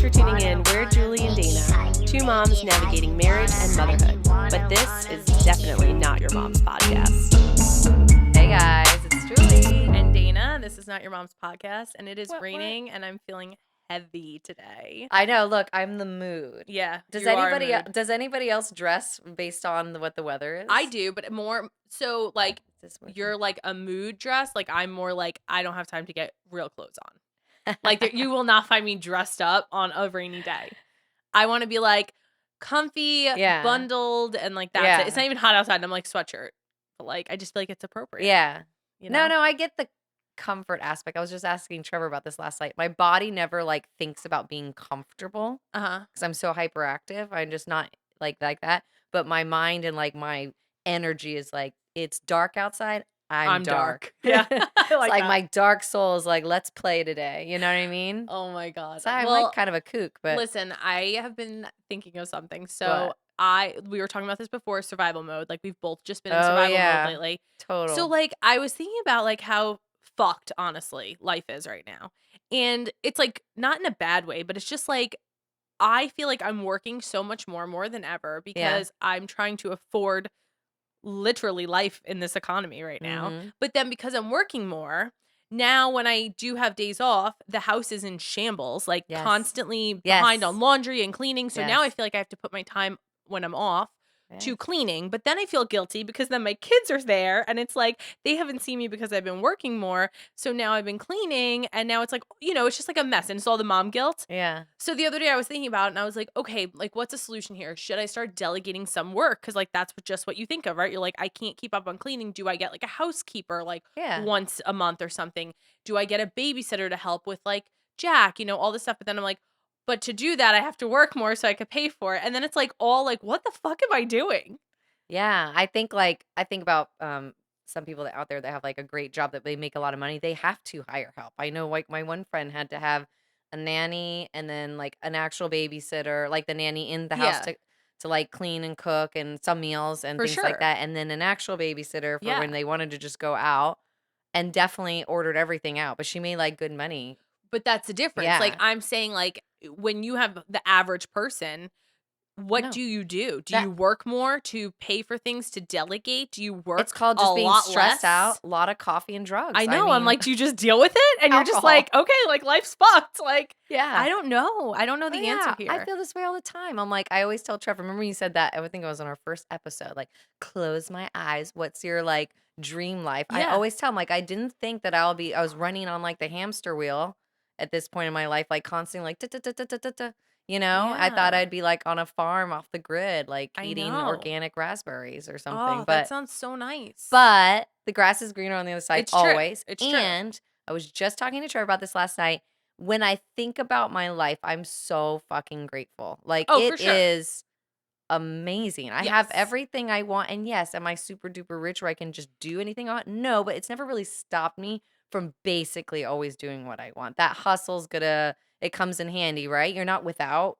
for tuning in. We're Julie and Dana, two moms navigating marriage and motherhood. But this is definitely not your mom's podcast. Hey guys, it's Julie. And Dana, this is not your mom's podcast. And it is raining and I'm feeling heavy today. I know, look, I'm the mood. Yeah. Does anybody else dress based on what the weather is? I do, but more so like you're like a mood dress. Like I'm more like I don't have time to get real clothes on. Like you will not find me dressed up on a rainy day. I want to be like comfy, bundled, and like that's it. It's not even hot outside. And I'm like sweatshirt, but like I just feel like it's appropriate. Yeah. You know? No, I get the comfort aspect. I was just asking Trevor about this last night. My body never like thinks about being comfortable. Because I'm so hyperactive. I'm just not like that. But my mind and like my energy is like it's dark outside. I'm dark. Yeah. It's like my dark soul is like, let's play today. You know what I mean? Oh my God. So I'm like kind of a kook, but listen, I have been thinking of something. So we were talking about this before, survival mode. Like we've both just been in survival mode lately. Total. So like I was thinking about like how fucked honestly life is right now. And it's like not in a bad way, but it's just like I feel like I'm working so much more than ever because I'm trying to afford literally life in this economy right now. Mm-hmm. But then because I'm working more, now when I do have days off, the house is in shambles, like constantly behind on laundry and cleaning. So now I feel like I have to put my time when I'm off to cleaning, but then I feel guilty because then my kids are there and it's like they haven't seen me because I've been working more. So now I've been cleaning and now it's like, you know, it's just like a mess and it's all the mom guilt. Yeah. So the other day I was thinking about it and I was like, okay, like what's a solution here? Should I start delegating some work? Because like that's just what you think of, right? You're like, I can't keep up on cleaning. Do I get like a housekeeper like once a month or something? Do I get a babysitter to help with like Jack, you know, all this stuff? But then I'm like, but to do that, I have to work more so I could pay for it. And then it's like all like, what the fuck am I doing? Yeah. I think about some people that out there that have like a great job that they make a lot of money. They have to hire help. I know like my one friend had to have a nanny and then like an actual babysitter, like the nanny in the house to like clean and cook and some meals and things like that. And then an actual babysitter for when they wanted to just go out, and definitely ordered everything out. But she made like good money. But that's the difference. Yeah. Like I'm saying, like when you have the average person, what do you do? Do you work more to pay for things to delegate? Do you work? It's called just being stressed out. A lot of coffee and drugs. I know. I'm like, do you just deal with it? And you're just like, okay, like life's fucked. Like, I don't know. I don't know the answer here. I feel this way all the time. I'm like, I always tell Trevor. Remember you said that? I think it was on our first episode. Like, close my eyes. What's your like dream life? I always tell him like, I didn't think that I was running on like the hamster wheel at this point in my life, like constantly like you know, I thought I'd be like on a farm off the grid, like eating organic raspberries or something. Oh, that sounds so nice. But the grass is greener on the other side. It's always. It's and true. I was just talking to Trevor about this last night. When I think about my life, I'm so fucking grateful. Like it is amazing. I have everything I want. And yes, am I super duper rich where I can just do anything I want? No, but it's never really stopped me from basically always doing what I want. That hustle's it comes in handy, right? You're not without.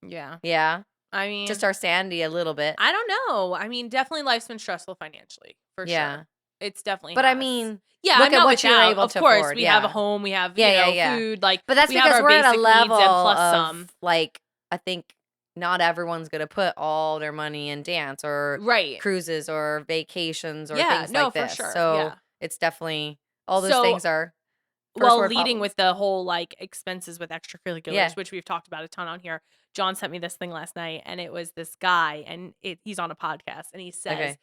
Yeah. Yeah. I mean, just our sanity a little bit. I don't know. I mean, definitely life's been stressful financially for sure. It's definitely But I mean, look at what you're able to afford. Of course, we have a home, we have food, like but that's we because have our we're at a basic level needs and plus of some. Like I think not everyone's gonna put all their money in dance or cruises or vacations or things like this. For sure. So it's definitely all those things are leading with the whole like expenses with extracurriculars, which we've talked about a ton on here. John sent me this thing last night and it was this guy and he's on a podcast and he says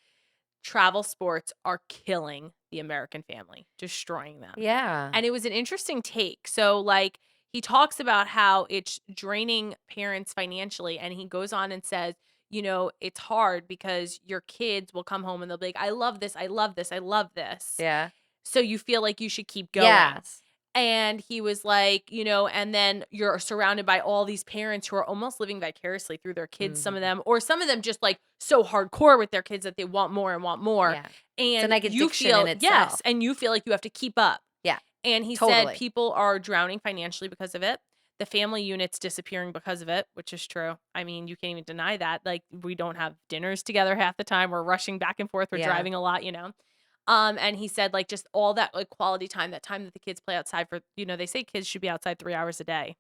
travel sports are killing the American family, destroying them. Yeah. And it was an interesting take. So like he talks about how it's draining parents financially and he goes on and says, you know, it's hard because your kids will come home and they'll be like, I love this, I love this, I love this. Yeah. So you feel like you should keep going. Yes. And he was like, you know, and then you're surrounded by all these parents who are almost living vicariously through their kids, some of them, or some of them just like so hardcore with their kids that they want more and want more. Yeah. And it's like you feel, in itself. and you feel like you have to keep up. Yeah. And he said people are drowning financially because of it. The family unit's disappearing because of it, which is true. I mean, you can't even deny that. Like we don't have dinners together half the time. We're rushing back and forth. We're driving a lot, you know. And he said like just all that like quality time, that time that the kids play outside for, you know, they say kids should be outside 3 hours a day.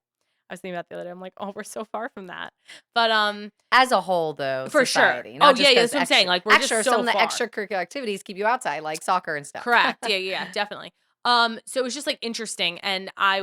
I was thinking about the other day. I'm like, oh, we're so far from that. But as a whole, though, for sure. society, Oh not yeah, just yeah, that's because what I'm saying. Like we're just extra. so Some of the far. extracurricular activities keep you outside, like soccer and stuff. Correct. Yeah, yeah, definitely. So it was just like interesting, and I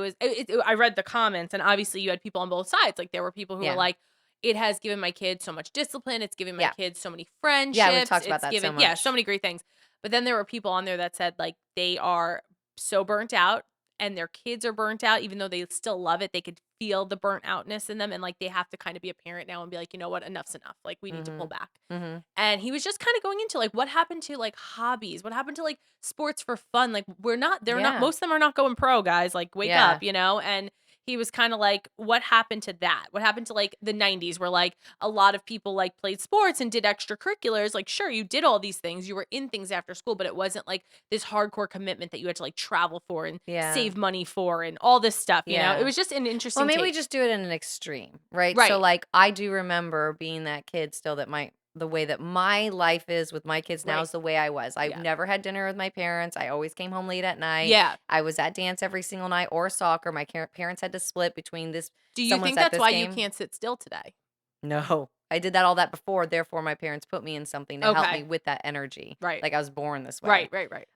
read the comments, and obviously you had people on both sides. Like there were people who were Yeah. like, "It has given my kids so much discipline. It's given my Yeah. kids so many Yeah, we've friendships. talked about It's that so given so much. many great things." But then there were people on there that said like they are so burnt out, and their kids are burnt out, even though they still love it. They could feel the burnt outness in them, and like they have to kind of be a parent now and be like, you know what, enough's enough. Like we need to pull Mhm. back. Mhm. And he was just kind of going into like what happened to like hobbies, what happened to like sports for fun. Like they're not, Yeah. most of them are not going pro, guys. Like wake Yeah. up, you know? And he was kind of like, what happened to that? What happened to like the 90s where like a lot of people like played sports and did extracurriculars? Like, sure, you did all these things, you were in things after school, but it wasn't like this hardcore commitment that you had to like travel for and Yeah. save money for and all this stuff, you know? It Yeah. was just an Well, interesting maybe we take. just do it in an extreme, right? So, Right. like, I do remember being that kid still that the way that my life is with my kids now Right. is the way I was. I Yeah. never had dinner with my parents. I always came home late at night. Yeah. I was at dance every single night or soccer. My parents had to split between this. Do you Someone's think at that's this why you game. can't sit still today? No, I did all that before. Therefore, my parents put me in something to help me Okay. with that energy. Right. Like I was born this way. Right, right, right.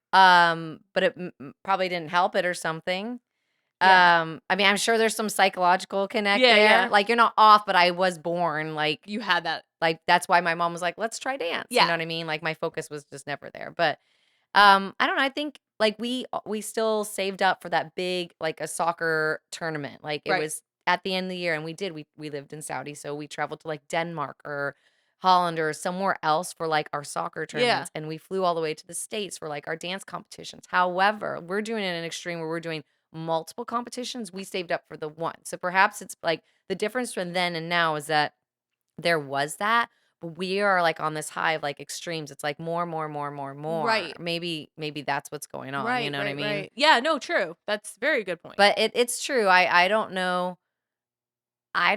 But it probably didn't help it or something. Yeah. I mean, I'm sure there's some psychological connect Yeah, there. yeah. Like you're not off, but I was born You had that. like that's why my mom was like, "Let's try dance." You Yeah. know what I mean? Like my focus was just never there. But I don't know. I think like we still saved up for that big like a soccer tournament. Like it Right. was at the end of the year, and we lived in Saudi, so we traveled to like Denmark or Holland or somewhere else for like our soccer Yeah. tournaments, and we flew all the way to the States for like our dance competitions. However, we're doing it in an extreme where we're doing multiple competitions. We saved up for the one, so perhaps it's like the difference from then and now is that there was that, but we are, like, on this high of, like, extremes. It's, like, more, more, more, more, more. Right. Maybe that's what's going on, you Right, know what I right, mean? right. Yeah, no, true. That's very good point. But it's true. I don't know Because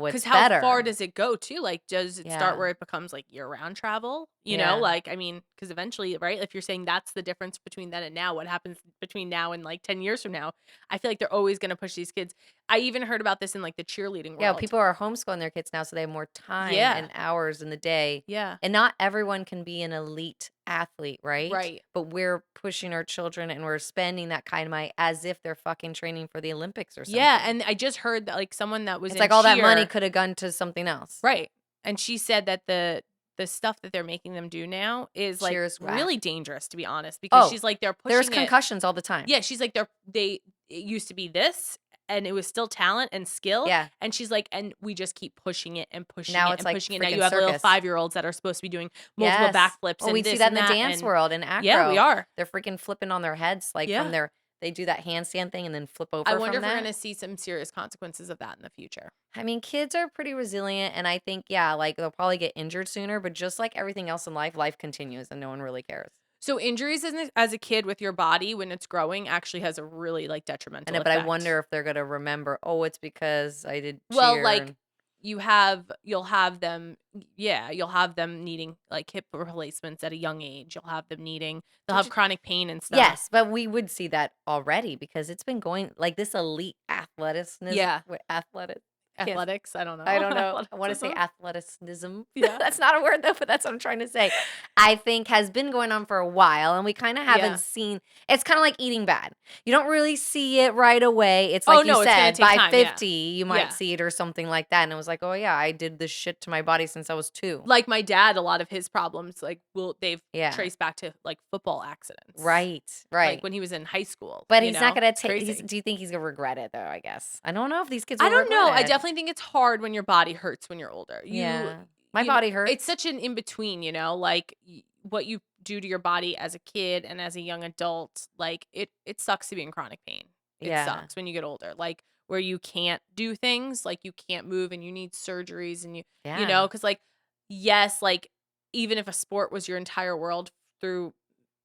what's how far better. does it go too? Like, does it start Yeah. where it becomes like year-round travel? You know, Yeah. like, I mean, because eventually, right? If you're saying that's the difference between then and now, what happens between now and like 10 years from now? I feel like they're always going to push these kids. I even heard about this in like the cheerleading Yeah, world. people are homeschooling their kids now, so they have more time Yeah. and hours in the day, Yeah. and not everyone can be an elite athlete, right? Right. But we're pushing our children, and we're spending that kind of money as if they're fucking training for the Olympics or Yeah. something. And I just heard that like someone that was It's in like all that money cheer. could have gone to something else. Right. And she said that the stuff that they're making them do now is like Cheers whack. really dangerous, to be honest, because Oh, she's like they're there's pushing it. concussions all the time. Yeah, she's like it used to be this and it was still talent and skill. Yeah. And she's like, and we just keep pushing it and pushing Now it it's and like pushing it. Now freaking you have little circus. 5-year-olds that are supposed to be doing multiple Yes. backflips Well, and we see this that and in the that. dance And world in acro. yeah, we are. They're freaking flipping on their heads like Yeah. from they do that handstand thing and then flip over I wonder from if we're that. gonna see some serious consequences of that in the future. I mean, kids are pretty resilient, and I think, yeah, like they'll probably get injured sooner, but just like everything else in life, life continues and no one really cares. So injuries as a kid with your body when it's growing actually has a really like I detrimental know, but I effect. wonder if they're gonna remember, oh, it's because I did Well, cheer. like you'll have them you'll have them needing like hip replacements at a young age. You'll have them needing they'll have chronic pain and stuff. Yes, but we would see that already because it's been going like this elite athleticism. Yeah. Athletic. Athletics, I don't know. I don't know. I want to say Athleticism? athleticism. Yeah. That's not a word though, but that's what I'm trying to say. I think has been going on for a while and we kind of haven't Yeah. seen it's kind of like eating bad. You don't really see it right away. It's Oh, like no, you it's gonna said, take by time, yeah. 50, you might Yeah. see it or something like that. And it was like, oh yeah, I did this shit to my body since I was 2. Like my dad, a lot of his problems like they've Yeah. traced back to like football accidents. Right. Like when he was in high school. But you he's not know? gonna It's take. crazy. Do you think he's gonna regret it though? I guess I don't know if these kids. I Will don't know. regret I it. definitely think it's hard when your body hurts when you're older. Yeah, my you know, body hurts. It's such an in between, you know, like what you do to your body as a kid and as a young adult. Like it sucks to be in chronic pain. It Yeah. sucks when you get older. Like where you can't do things, like you can't move and you need surgeries and you Yeah. know, because like yes, like even if a sport was your entire world through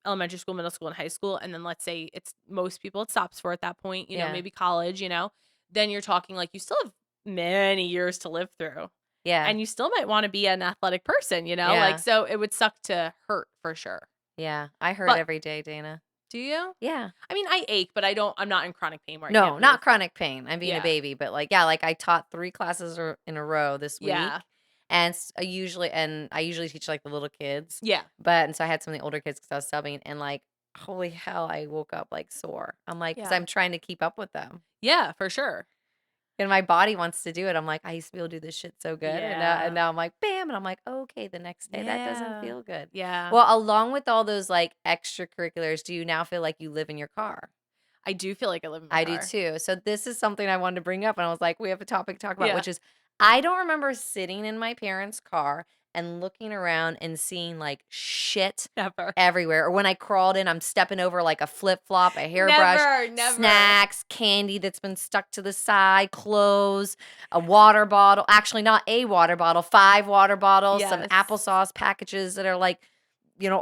elementary school, middle school, and high school, and then let's say it's most people it stops for at that point, you know, Yeah. maybe college, you know, then you're talking like you still have many years to live through. Yeah. And you still might want to be an athletic person, you know? Yeah. Like so it would suck to hurt for sure. Yeah. I hurt But every day, Dana. Do you? Yeah. I mean, I ache, but I'm not in chronic pain where I No, can't not move. chronic pain. I'm being a Yeah. baby, but like, yeah, like I taught 3 classes in a row this week, Yeah. and I usually teach like the little kids, Yeah. so I had some of the older kids because I was subbing, and like, holy hell, I woke up like sore. I'm like, because Yeah. I'm trying to keep up with them, Yeah, for sure. and my body wants to do it. I'm like, I used to be able to do this shit so good, and Yeah. now I'm like, bam, and I'm like, okay, the next day that doesn't Yeah. feel good. Yeah. Well, along with all those like extracurriculars, do you now feel like you live in your car? I do feel like I live in my I do car. too. So this is something I wanted to bring up, and I was like, we have a topic to talk about, Yeah. which is I don't remember sitting in my parents' car and looking around and seeing like shit Never. everywhere. Or when I crawled in, I'm stepping over like a flip flop, a hairbrush, Never. snacks, candy that's been stuck to the side, clothes, a water bottle. Actually, not a water bottle, 5 water bottles, some Yes. applesauce packages that are like,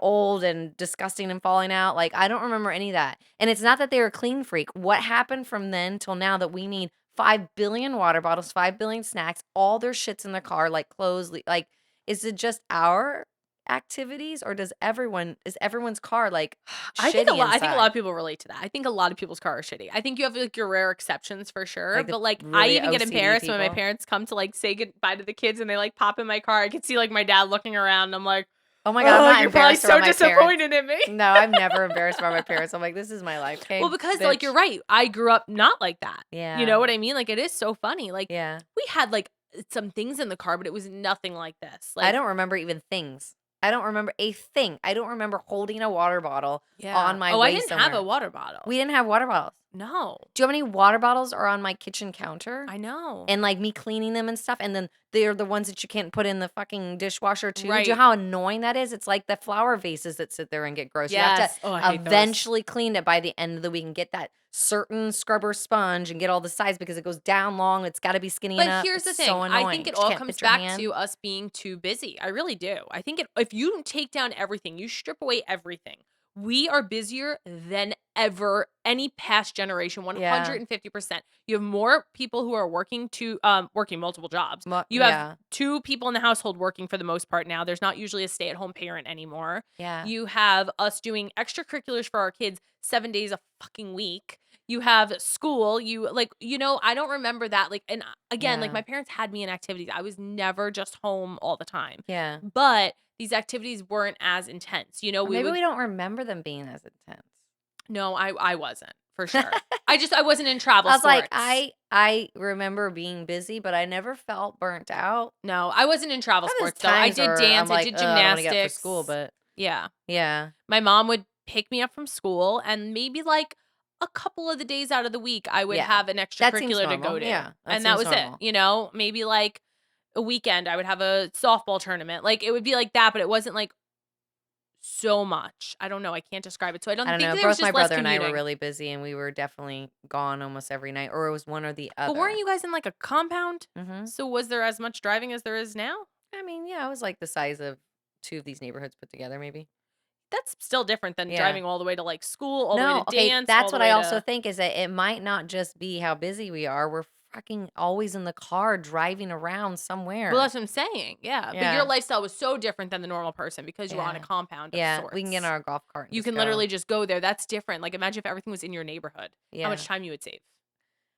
old and disgusting and falling out. Like, I don't remember any of that. And it's not that they were a clean freak. What happened from then till now that we need 5 billion water bottles, 5 billion snacks, all their shits in their car, like clothes, like, is it just our activities, or is everyone's car like shitty I think a lot inside? of people relate to that. I think a lot of people's car are shitty. I think you have like your rare exceptions for sure, Like the but like I really even get OCD embarrassed when my people? parents come to like say goodbye to the kids and they like pop in my car. I can see like my dad looking around and I'm like, Oh my God, I'm "Oh, not you're probably embarrassed about so my parents. disappointed in me." No, I'm never embarrassed about my parents. I'm like, this is my life. Well, Okay, because like you're bitch. right. I grew up not like that. You know Yeah. what I mean? Like it is so funny. Like Yeah. we had like some things in the car, but it was nothing like this. I Like, don't remember even things. I don't remember a thing. I don't remember holding a water bottle on yeah. my Oh, I way didn't have a somewhere. water bottle. We didn't have water bottles. No. Do you know how many water bottles are on my kitchen counter? I know. And like me cleaning them and stuff, and then they're the ones that you can't put in the fucking dishwasher too. Do you know Right. how annoying that is? It's like the flower vases that sit there and get gross. You have to Yes. Oh, I hate those. eventually clean it by the end of the week and get that certain scrubber sponge and get all the sides because it goes down long. It's got to be skinny But enough. here's It's the so thing. I annoying. think it Just all can't comes fit your back hand. to us being too busy. I really do. I think if you take down everything, you strip away everything. We are busier than ever any past generation, Yeah. 150%. You have more people who are working multiple jobs. You have Yeah. 2 people in the household working for the most part now. There's not usually a stay-at-home parent anymore. Yeah. You have us doing extracurriculars for our kids 7 days a fucking week. You have school, I don't remember that, like, and again, like, Yeah. my parents had me in activities. I was never just home all the time, Yeah. but these activities weren't as intense, Or we maybe would we don't remember them being as intense. No, I wasn't, for sure. I wasn't in travel I was like, sports. I remember being busy, but I never felt burnt out. No, I wasn't in travel There's sports, though. I times did where I'm dance, I like, did "Ugh, I don't wanna get up for school," gymnastics. but Yeah. yeah. My mom would pick me up from school, and maybe, like, a couple of the days out of the week, I would Yeah. have an That seems extracurricular to go normal. to, Yeah, that and that seems was it, normal. Maybe, like, a weekend, I would have a softball tournament, like, it would be like that, but it wasn't, like, so much. I don't know, I can't describe it, so I I don't don't think know. there was Both my just less brother and I were commuting. really busy, and we were definitely gone almost every night, or it was one or the But weren't other. you guys in, like, a compound? Mhm. So was there as much driving as there is now? I mean, yeah, it was like the size of 2 of these neighborhoods put together, maybe. That's still different than Yeah. driving all the way to, like, school, all the way to No, okay, dance, all that's the what I way also to think is that it might not just be how busy we are. We're fucking always in the car driving around Well, somewhere. that's what I'm saying, yeah, but your Yeah. lifestyle was so different than the normal person because you were on a Yeah. compound of Yeah, we can get in sorts. our golf cart and You just can go. literally just go there, that's different, like, imagine if everything was in your neighborhood, how Yeah. much time you would save.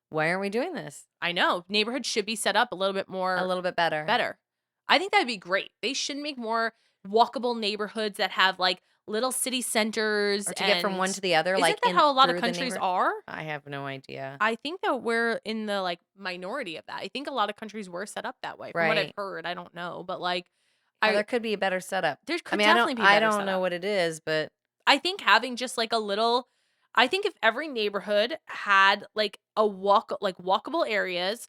Why aren't we doing this? I know, neighborhoods should be set up a little bit A more little bit better. better. I think that'd be great. They should make more walkable neighborhoods that have, like, little city centers, Or to get from and one to the other, like, isn't that in how a lot of through the countries neighborhood? are? I have no idea. I think that we're in the, like, minority of that. I think a lot of countries were set up that way, from what I've Right. heard, I don't know, but, like, Yeah, I there could be a better setup. there I could mean, definitely be a I better don't know setup. what it is, but I think having just, like, I think if every neighborhood had, like, walkable areas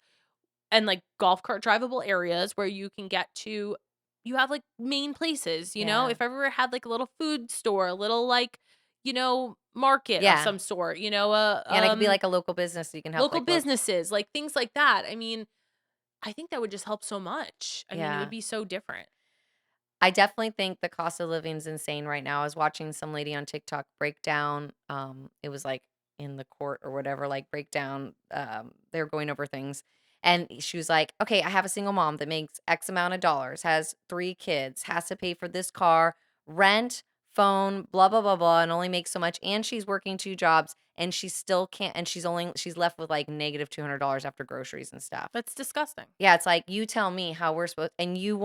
and, like, golf cart drivable areas where you can get to you have, like, main places, yeah. if everywhere had, like, a little food store, a little, like, market of Yeah. some sort, Yeah, and it could be like a local business so you can help, local like, look. businesses, like, things like that. I mean, I think that would just help so much. I mean, it would Yeah. be so different. I definitely think the cost of living is insane right now. I was watching some lady on TikTok break down, it was like in the court or whatever, like break down, they're going over things. And she was like, okay, I have a single mom that makes X amount of dollars, has 3 kids, has to pay for this car, rent, phone, blah, blah, blah, blah, and only makes so much. And she's working 2 jobs and she still can't, and she's left with like negative $200 after groceries and stuff. That's disgusting. Yeah, it's like, you tell me how we're supposed, and you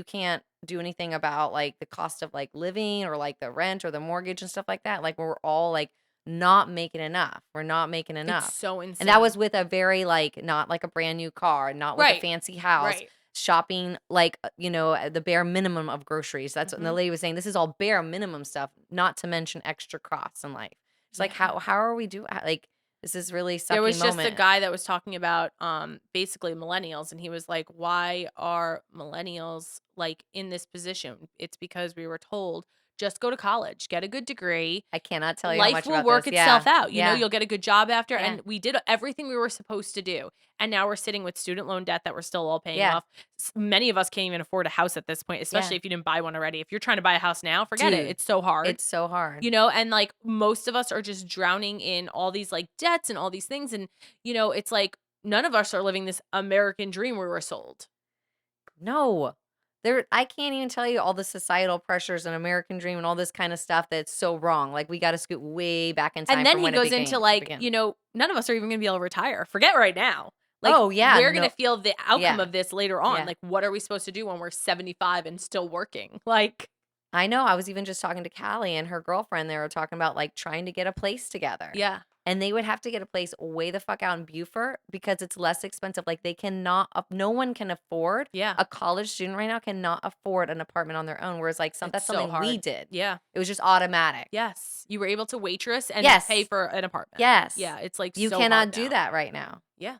can't do anything about like the cost of like living or like the rent or the mortgage and stuff like that. Like we're all like not making enough. We're not making enough. It's so And that was insane. with a very like, not like a brand new car, not with a Right. fancy house, Right. shopping like, the bare minimum of groceries. That's what the lady was saying. This is all bare minimum stuff, not to mention extra costs in life. It's like, how are we doing? Like, this is really sucky There was just a moment. guy that was talking about basically millennials, and he was like, why are millennials like in this position? It's because we were told, just go to college, get a good degree. I cannot tell you how Life much will about work this. itself Yeah. out. You know, Yeah. you'll get a good job after. Yeah. And we did everything we were supposed to do. And now we're sitting with student loan debt that we're still all paying Yeah. off. Many of us can't even afford a house at this point, especially Yeah. if you didn't buy one already. If you're trying to buy a house now, forget it. Dude, It's so hard. It's so hard. You know, and like most of us are just drowning in all these like debts and all these things. And, you know, it's like none of us are living this American dream we were sold. No. I can't even tell you all the societal pressures and American dream and all this kind of stuff that's so wrong. Like we got to scoot way back in time. And then from he when goes it into began, like, began. you know, none of us are even going to be able to retire. Forget right now. Like, Oh, yeah, we're going no. to feel the outcome Yeah. of this later on. Yeah. Like, what are we supposed to do when we're 75 and still working? Like, I know. I was even just talking to Callie and her girlfriend. They were talking about like trying to get a place together. yeah. And they would have to get a place way the fuck out in Beaufort because it's less expensive. Like they cannot, no one can afford. Yeah. A college student right now cannot afford an apartment on their own. Whereas like that's so something we hard. did. Yeah. It was just automatic. Yes. You were able to waitress and Yes. pay for an apartment. Yes. Yeah. It's like You so cannot hard do now. that right now. Yeah.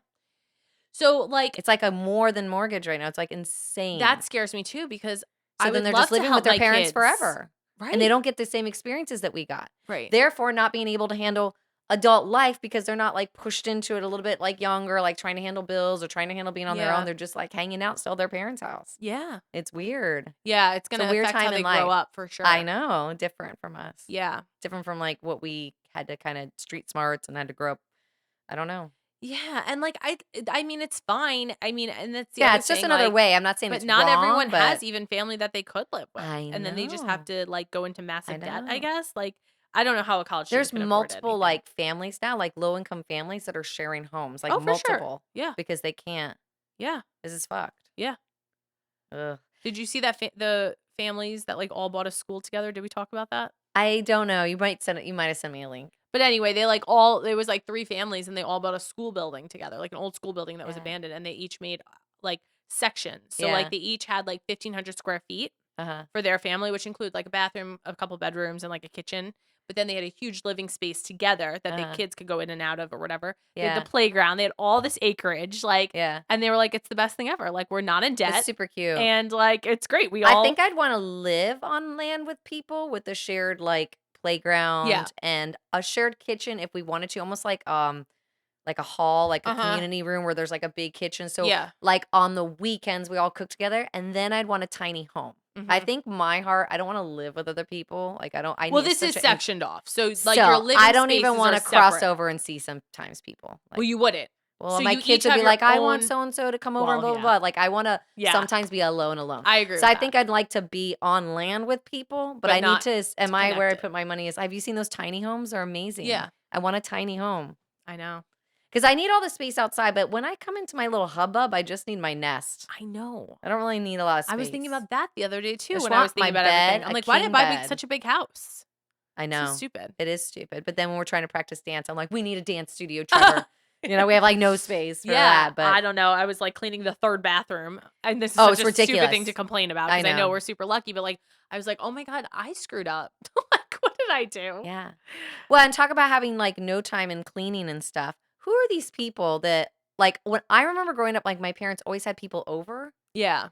So like It's like a more than mortgage right now. It's like insane. that scares me too because so I then would they're love just living to with help their my parents kids. forever. Right. And they don't get the same experiences that we got. Right. Therefore, not being able to handle adult life because they're not like pushed into it a little bit like younger, like trying to handle bills or trying to handle being on their own. They're just like hanging out still at their parents' house. Yeah. It's weird. Yeah. It's going to weird affect time how in they life. grow up for sure. I know. Different from us. Yeah. Different from like what we had to kind of street smarts and had to grow up. I don't know. Yeah, and like I mean it's fine. I mean, and that's the Yeah, other it's just thing, another like, way. I'm not saying but it's not wrong, everyone but has even family that they could live with, I and then they just have know. to like go into massive debt. I know. guess like I don't know how a college student There's can afford multiple anything. like families now, like low income families that are sharing homes, like Oh, for sure. multiple, Yeah, because they can't. yeah, This is fucked. yeah. Ugh. Did you see that the families that like all bought a school together? Did we talk about that? I don't know. You might send it. You might have sent me a link. But anyway, they like all there was like 3 families and they all bought a school building together, like an old school building that was Yeah. abandoned, and they each made like sections. So Yeah. like they each had like 1,500 square feet Uh-huh. for their family, which include like a bathroom, a couple bedrooms, and like a kitchen. But then they had a huge living space together that the kids could go in and out of or whatever. They had Yeah. the playground. They had all this acreage, like, Yeah. and they were like, it's the best thing ever. Like, we're not in It's debt, super cute. and like, it's great. We I all think I'd want to live on land with people with a shared like playground and a shared kitchen if we wanted to, almost like a hall, like a community room where there's like a big kitchen. So like on the weekends we all cook together, and then I'd want a tiny home. I think my heart, I don't want to live with other people. Like I well, this is sectioned off, so like your living I don't even want to cross over and see sometimes people. Like, well, you wouldn't. well, So my you kids each would have be your like, I want own- so and so to come over and Well, blah blah blah. Like I want to Yeah. sometimes be alone. I agree. So with I that. think I'd like to be on land with people, but But I need not to. Am I where I connected. put my money? Is have you seen those tiny homes? They're amazing. Yeah. I want a tiny home I know. because I need all the space outside. But when I come into my little hubbub, I just need my nest. I know. I don't really need a lot of space. I was thinking about that the other day too just when I was want my thinking about bed, everything. I'm a like, why did I king buy bed. such a big house? I So know stupid. it is stupid. But then when we're trying to practice dance, I'm like, we need a dance studio, Trevor. You know, we have like no space for that. But I don't know. I was like cleaning the 3rd bathroom, and this is Oh, such it's a stupid thing ridiculous. to complain about I because I know know. we're super lucky. But like, I was like, oh my god, I screwed up. Like, what did I do? Yeah. Well, and talk about having like no time in cleaning and stuff. Who are these people that like when I remember growing up, like my parents always had people over. Yeah.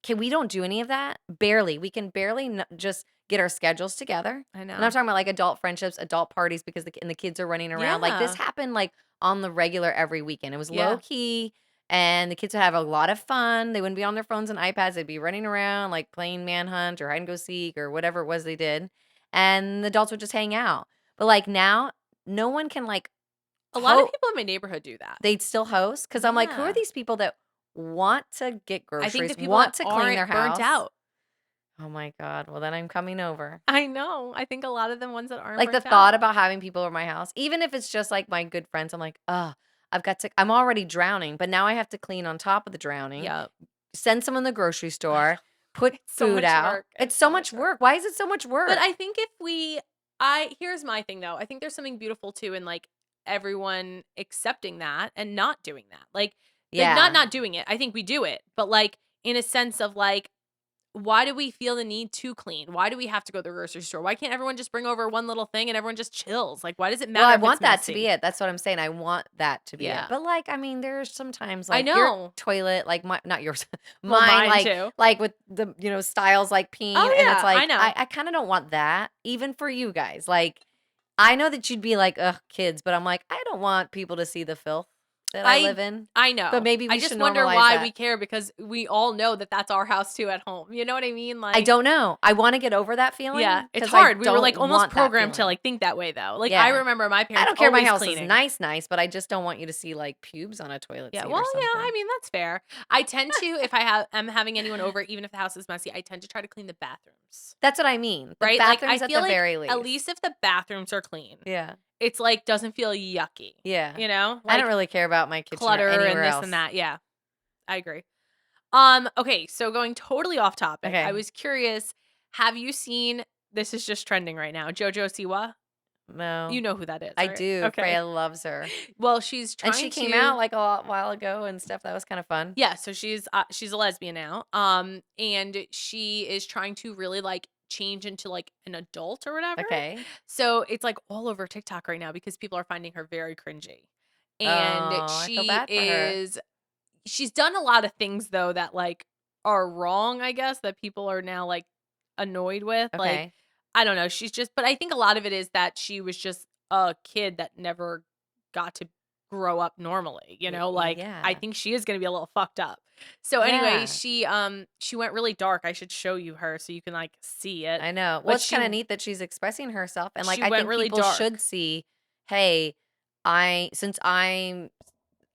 Okay, we don't do any of that. Barely. We can barely just get our schedules together. I know. And I'm talking about like adult friendships, adult parties because and the kids are running around. Like this Yeah. happened like on the regular every weekend. It was Yeah. low key and the kids would have a lot of fun. They wouldn't be on their phones and iPads. They'd be running around like playing manhunt or hide and go seek or whatever it was they did. And the adults would just hang out. But like now, no one can like A lot of ho- people in my neighborhood do that. they'd still host because I'm like, who are Yeah. these people that want to get I think groceries, the people want that to clean their aren't house? burnt out. Oh my God. Well, then I'm coming over. I know. I think a lot of the ones that aren't Like, the burnt thought out. about having people over my house, even if it's just, like, my good friends, I'm like, "Ugh, I'm already drowning, but now I have to clean on top of the drowning, Yep. send someone to the grocery I store, know. put It's so food much out." work. It's It's so so much much work. work. Why is it so much But work? I think if I here's my thing though. I think there's something beautiful too in like everyone accepting that and not doing that. Like Yeah. not doing it. I think we do it, but like in a sense of like why do we feel the need to clean? Why do we have to go to the grocery store? Why can't everyone just bring over one little thing and everyone just chills? Like why does it Well, matter I if it's want that to be messy? it. That's what I'm saying. I want that to be it. Yeah. But, like, I mean, there's sometimes, I like, your know. toilet, like, my not yours, Well, mine, mine like too. like, with the, styles, like, peeing, Oh and it's yeah, I like, I know. I kinda don't want that, even for you guys. Like, I know that you'd be like, "Ugh, kids," but I'm like, I don't want people to see the filth that I I live in. I But know. maybe I we just should wonder normalize why we that. care because we all know that that's our house too at home. You know what I mean? I Like don't know. I wanna get over that yeah, feeling it's because I hard. We were don't like almost want that programmed to feeling. like think that way though. Like I Yeah. remember my I parents don't care if my always house is cleaning. nice, but I just don't want you to see, like, pubes on a toilet Yeah, seat well, or yeah, I something. mean that's fair. I tend to if am having anyone over, even if the house is messy, I tend to try to clean the bathrooms. That's what I mean. The Right? Like I bathrooms at feel the like very at least. least if the bathrooms are clean, Yeah. it's like doesn't feel yucky. Yeah. You know? I don't Like really care about my kitchen or clutter and anywhere this and else. that. Yeah, I agree. Okay, so going totally off topic, I Okay. was curious, have you seen this is just trending right now, JoJo Siwa? You No. know who that is, I right? do. Okay. Freya loves her. Well, she's And trying she came out, to like, a while ago and stuff. That was kinda fun. yeah, so she's a lesbian now. And she is trying to really like change into like an adult or whatever. Okay. So it's like all over TikTok right now because people are finding her very cringy. Oh, And I feel bad for her. she's done a lot of things though that like are wrong, I guess, that people are now like annoyed with. Like, Okay. I don't know. She's just, but I think a lot of it is that she was just a kid that never got to grow up normally, you know? Like, I Yeah. think she is going to be a little fucked up. So anyway, Yeah. she went really dark. I should show you her so you can like see it. I know. Well, But it's kinda neat that she's expressing herself, and, like, she I went think really people should dark. see, "Hey, since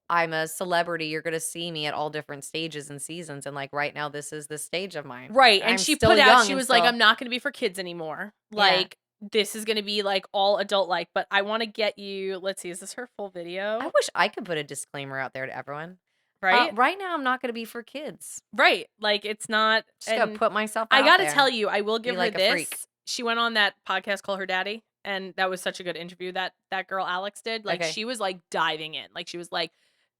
I'm a celebrity, you're gonna see me at all different stages and seasons, and, like, right now, this is the stage of mine. Right, and I'm she still put out young she and was like, still." "I'm not gonna be for kids anymore. Yeah. Like, this is gonna be, like, all adult-like," but I wanna get you let's see, is this her full I video? wish I could put a disclaimer out there to everyone. Right? Right now, I'm not gonna be for kids. Right, like, it's not Just gotta and put myself I out gotta tell there, you, I will be give her like a freak. this, she went on that podcast, Call Her Daddy, and that was such a good interview that that girl Alex did, like, Okay. she was, like, diving in, like, she was, like,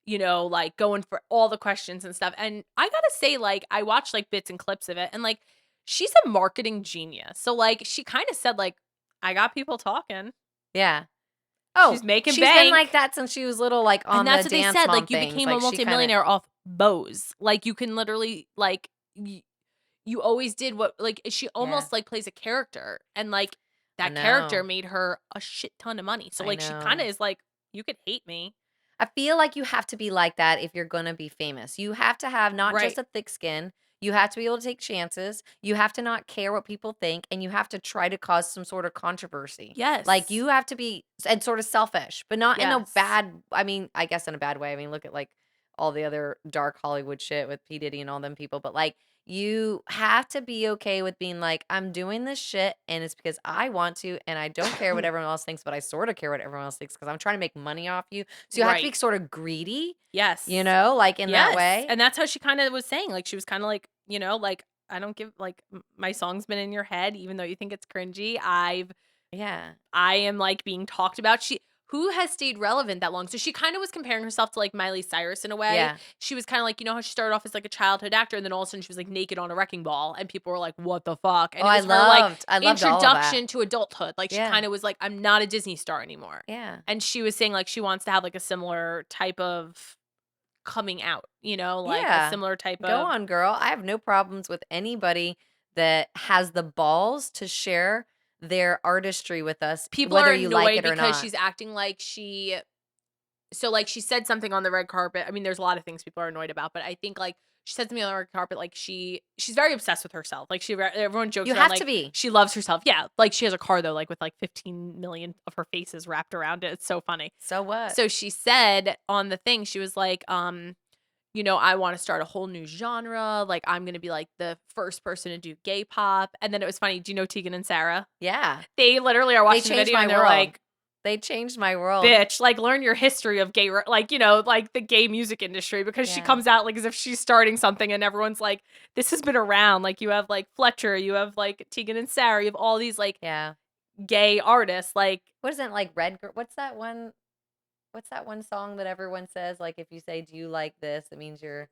you know, like, going for all the questions and stuff, and I gotta say, like, I watched, like, bits and clips of it, and, like, she's a marketing genius, so, like, she kinda said, like, "I got people talking. Yeah. Oh, She's making she's been like bank." that since she was little, like, And on the that's what they Dance said, Mom like, "You things, became a like, she kinda multimillionaire off Bose." Like, you can literally, like, you always did what like, she Yeah. almost, like, plays a character, and, like, I that character know. made her a shit ton of money. So, I like, she kinda know. is like, "You could hate me." I feel like you have to be like that if you're gonna be famous. You have to have not just Right. a thick skin, you have to be able to take chances, you have to not care what people think, and you have to try to cause some sort of controversy. Like, Yes. you have to be and sort of selfish, but not in a Yes. bad I mean, I guess in a bad way. I mean, look at, like, all the other dark Hollywood shit with P. Diddy and all them people, but, like, you have to be okay with being like, "I'm doing this shit, and it's because I want to, and I don't care what everyone else thinks, but I sorta care what everyone else thinks because 'cause I'm trying to make money off you." So you have to be Right. sort of greedy, Yes. like, in that Yes, way. and that's how she kinda was saying, like, she was kinda like, you know, like, "I don't give like, my song's been in your head even though you think it's cringy. Yeah. I am, like, being talked about." She who has stayed relevant that long? So she kinda was comparing herself to, like, Miley Cyrus in a way. Yeah. She was kinda like, you know how she started off as, like, a childhood actor, and then all of a sudden she was, like, naked on a wrecking ball, and people were like, "What the fuck?" Oh, And it was her, like, I loved all of that. introduction to adulthood. Like, she Yeah. kinda was like, "I'm not a Disney star anymore." Yeah. And she was saying, like, she wants to have, like, a similar type of coming out, you know, like, a Yeah. similar type Go of on, girl. I have no problems with anybody that has the balls to share their artistry with us, people whether are you like annoyed it or because not. she's acting like she so, like, she said something on the red carpet. I mean, there's a lot of things people are annoyed about, but I think, like, she said something on the red carpet, like, she's very obsessed with herself. Like, everyone jokes You around, have to like, be. she loves herself. Yeah, like, she has a car, though, like, with, like, 15 million of her faces wrapped around it. It's so funny. So what? So, she said on the thing, she was like, I want to start a whole new genre. Like, I'm going to be like the first person to do gay pop. And then it was funny. Do you know Tegan and Sarah? Yeah. They literally are watching the video and they're like, they changed my world. Bitch, like, learn your history of gay, like, like the gay music industry, because she comes out like as if she's starting something and everyone's like, this has been around. Like, you have like Fletcher, you have like Tegan and Sarah, you have all these like gay artists. Like, what isn't like Red Girl? What's that one song that everyone says? Like, if you say, do you like this? It means you're.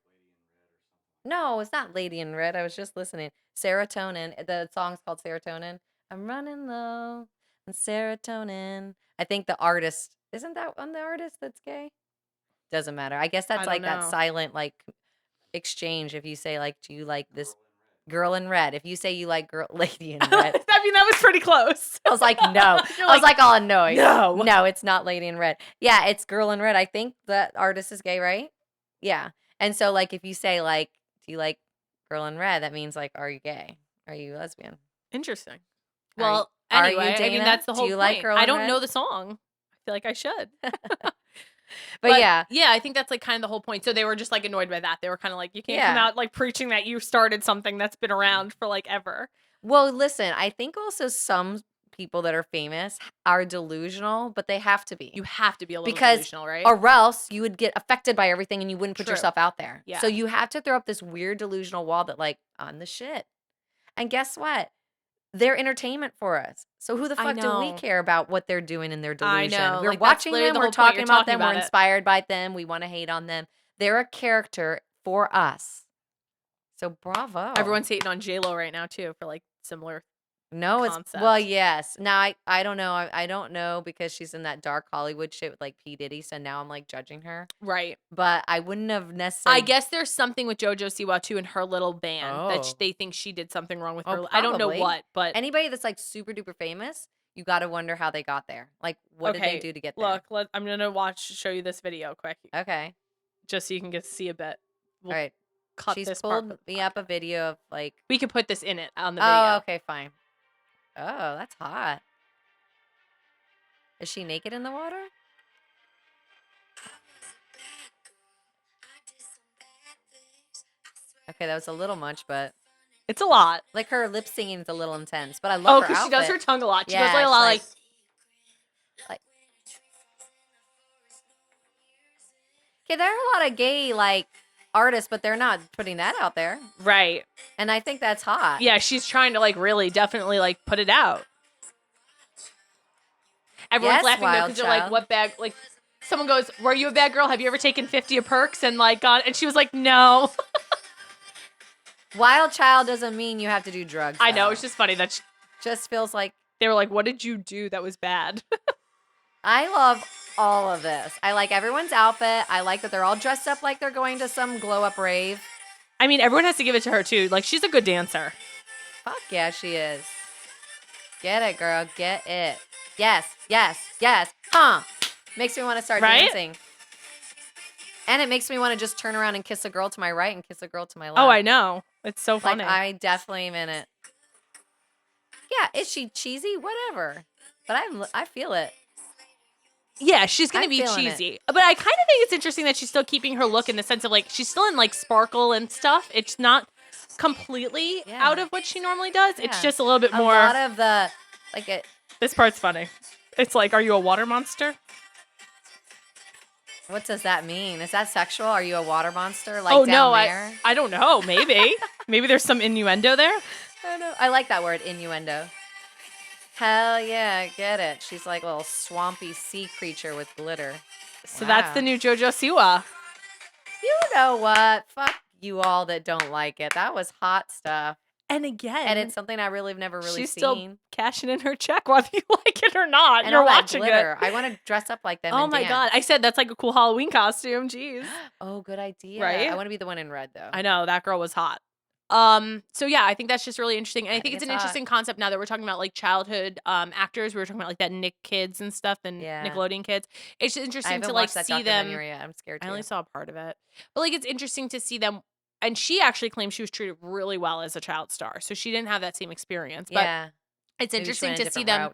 No, it's not Lady in Red. I was just listening. Serotonin. The song's called Serotonin. I'm running low on serotonin. I think the artist, isn't that one the artist that's gay? Doesn't matter. I guess that's like that silent like exchange. If you say like, do you like this girl in red? If you say you like lady in red. I mean, that was pretty close. I was like, no. I was like all annoyed. No, it's not lady in red. Yeah, it's girl in red. I think the artist is gay, right? Yeah. And so like if you say like, do you like girl in red? That means like, are you gay? Are you lesbian? Interesting. Well, anyway, I mean, that's the whole point. Like Girl in I don't Red? know the song. I feel like I should. But yeah. Yeah, I think that's like kind of the whole point. So they were just like annoyed by that. They were kind of like, you can't come out like preaching that you started something that's been around for like ever. Well, listen, I think also some people that are famous are delusional, but they have to be. You have to be a little delusional, right? Or else you would get affected by everything and you wouldn't put yourself out there. Yeah. So you have to throw up this weird delusional wall that like, I'm the shit. And guess what? They're entertainment for us. So who the fuck do we care about what they're doing in their delusion? I know. We're like, watching them, we're talking about them, we're it. inspired by them, we want to hate on them. They're a character for us. So bravo. Everyone's hating on JLo right now too for like similar concept. Well, yes. Now I don't know. I don't know because she's in that dark Hollywood shit with like P. Diddy, so now I'm like judging her. Right. But I wouldn't have necessarily. I guess there's something with JoJo Siwa too in her little band that they think she did something wrong with her. Probably. I don't know what, but anybody that's like super duper famous, you got to wonder how they got there. Like, what did they do to get there? Look, I'm gonna show you this video quick. Okay. Just so you can get to see a bit. All right. Cut She's this pulled part. me up a video of like. We could put this in it on the video. Oh, okay, fine. Oh, that's hot. Is she naked in the water? Okay, that was a little much, but it's a lot. Like her lip singing is a little intense, but I love her outfit. She does her tongue a lot. She does like a lot like. Okay, there are a lot of gay like artists, but they're not putting that out there, right? And I think that's hot. Yeah, she's trying to like really, definitely like put it out. Everyone's laughing though because they're like, "What bag?" Like, someone goes, "Were you a bad girl? Have you ever taken 50 of perks and like gone?" And she was like, "No." Wild child doesn't mean you have to do drugs. I know. It's just funny that just feels like they were like, "What did you do that was bad?" I love all of this. I like everyone's outfit. I like that they're all dressed up like they're going to some glow up rave. I mean, everyone has to give it to her too. Like, she's a good dancer. Fuck yeah, she is. Get it, girl. Get it. Yes, yes, yes. Huh. Makes me want to start dancing. And it makes me want to just turn around and kiss a girl to my right and kiss a girl to my left. Oh, I know. It's so funny. Like, I definitely am in it. Yeah, is she cheesy? Whatever. But I feel it. Yeah, she's going to be cheesy. But I kind of think it's interesting that she's still keeping her look in the sense of like, she's still in like sparkle and stuff. It's not completely out of what she normally does. Yeah. It's just a little bit more. A lot of the, like it. This part's funny. It's like, are you a water monster? What does that mean? Is that sexual? Are you a water monster? Like, oh, down no, there? I don't know. Maybe. Maybe there's some innuendo there. I don't know. I like that word, innuendo. Hell yeah, get it. She's like a little swampy sea creature with glitter. So that's the new JoJo Siwa. You know what? Fuck you all that don't like it. That was hot stuff. And again. And it's something I really have never really she's seen. Still cashing in her check whether you like it or not. And you're watching it. I want to dress up like them. Oh my God. I said that's like a cool Halloween costume. Jeez. Oh, good idea. Right? I want to be the one in red though. I know. That girl was hot. So yeah, I think that's just really interesting. And I think it's an interesting concept now that we're talking about like childhood actors. We were talking about like that Nick kids and stuff and Nickelodeon kids. It's interesting to like see them. I'm scared. I only saw a part of it. But like it's interesting to see them. And she actually claimed she was treated really well as a child star. So she didn't have that same experience. But it's interesting to see them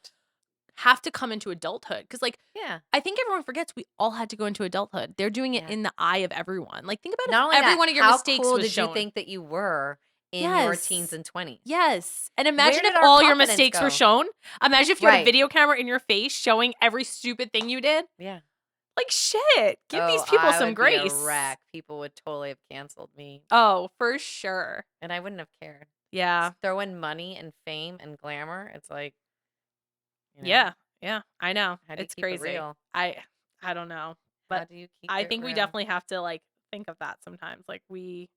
have to come into adulthood. Because, like, Yeah. I think everyone forgets we all had to go into adulthood. They're doing it Yeah. in the eye of everyone. Like, think about if Not only every that, one of your how mistakes cool was did you shown. think that you were in your teens Yes. and 20s? Yes. And Where imagine if did our all your confidence mistakes were go? shown. Imagine if you had a Right. video camera in your face showing every stupid thing you did. Yeah. Like, shit. Give these Oh, people I some would be a grace. wreck. People would totally have canceled me, Oh, for sure. and I wouldn't have cared. Yeah. Just throw in money and fame and glamour. It's like, Yeah. Yeah. I know. how do you It's keep it crazy. real? I don't know. How But do you keep I it think we real? definitely have to, like, think of that sometimes. Like, we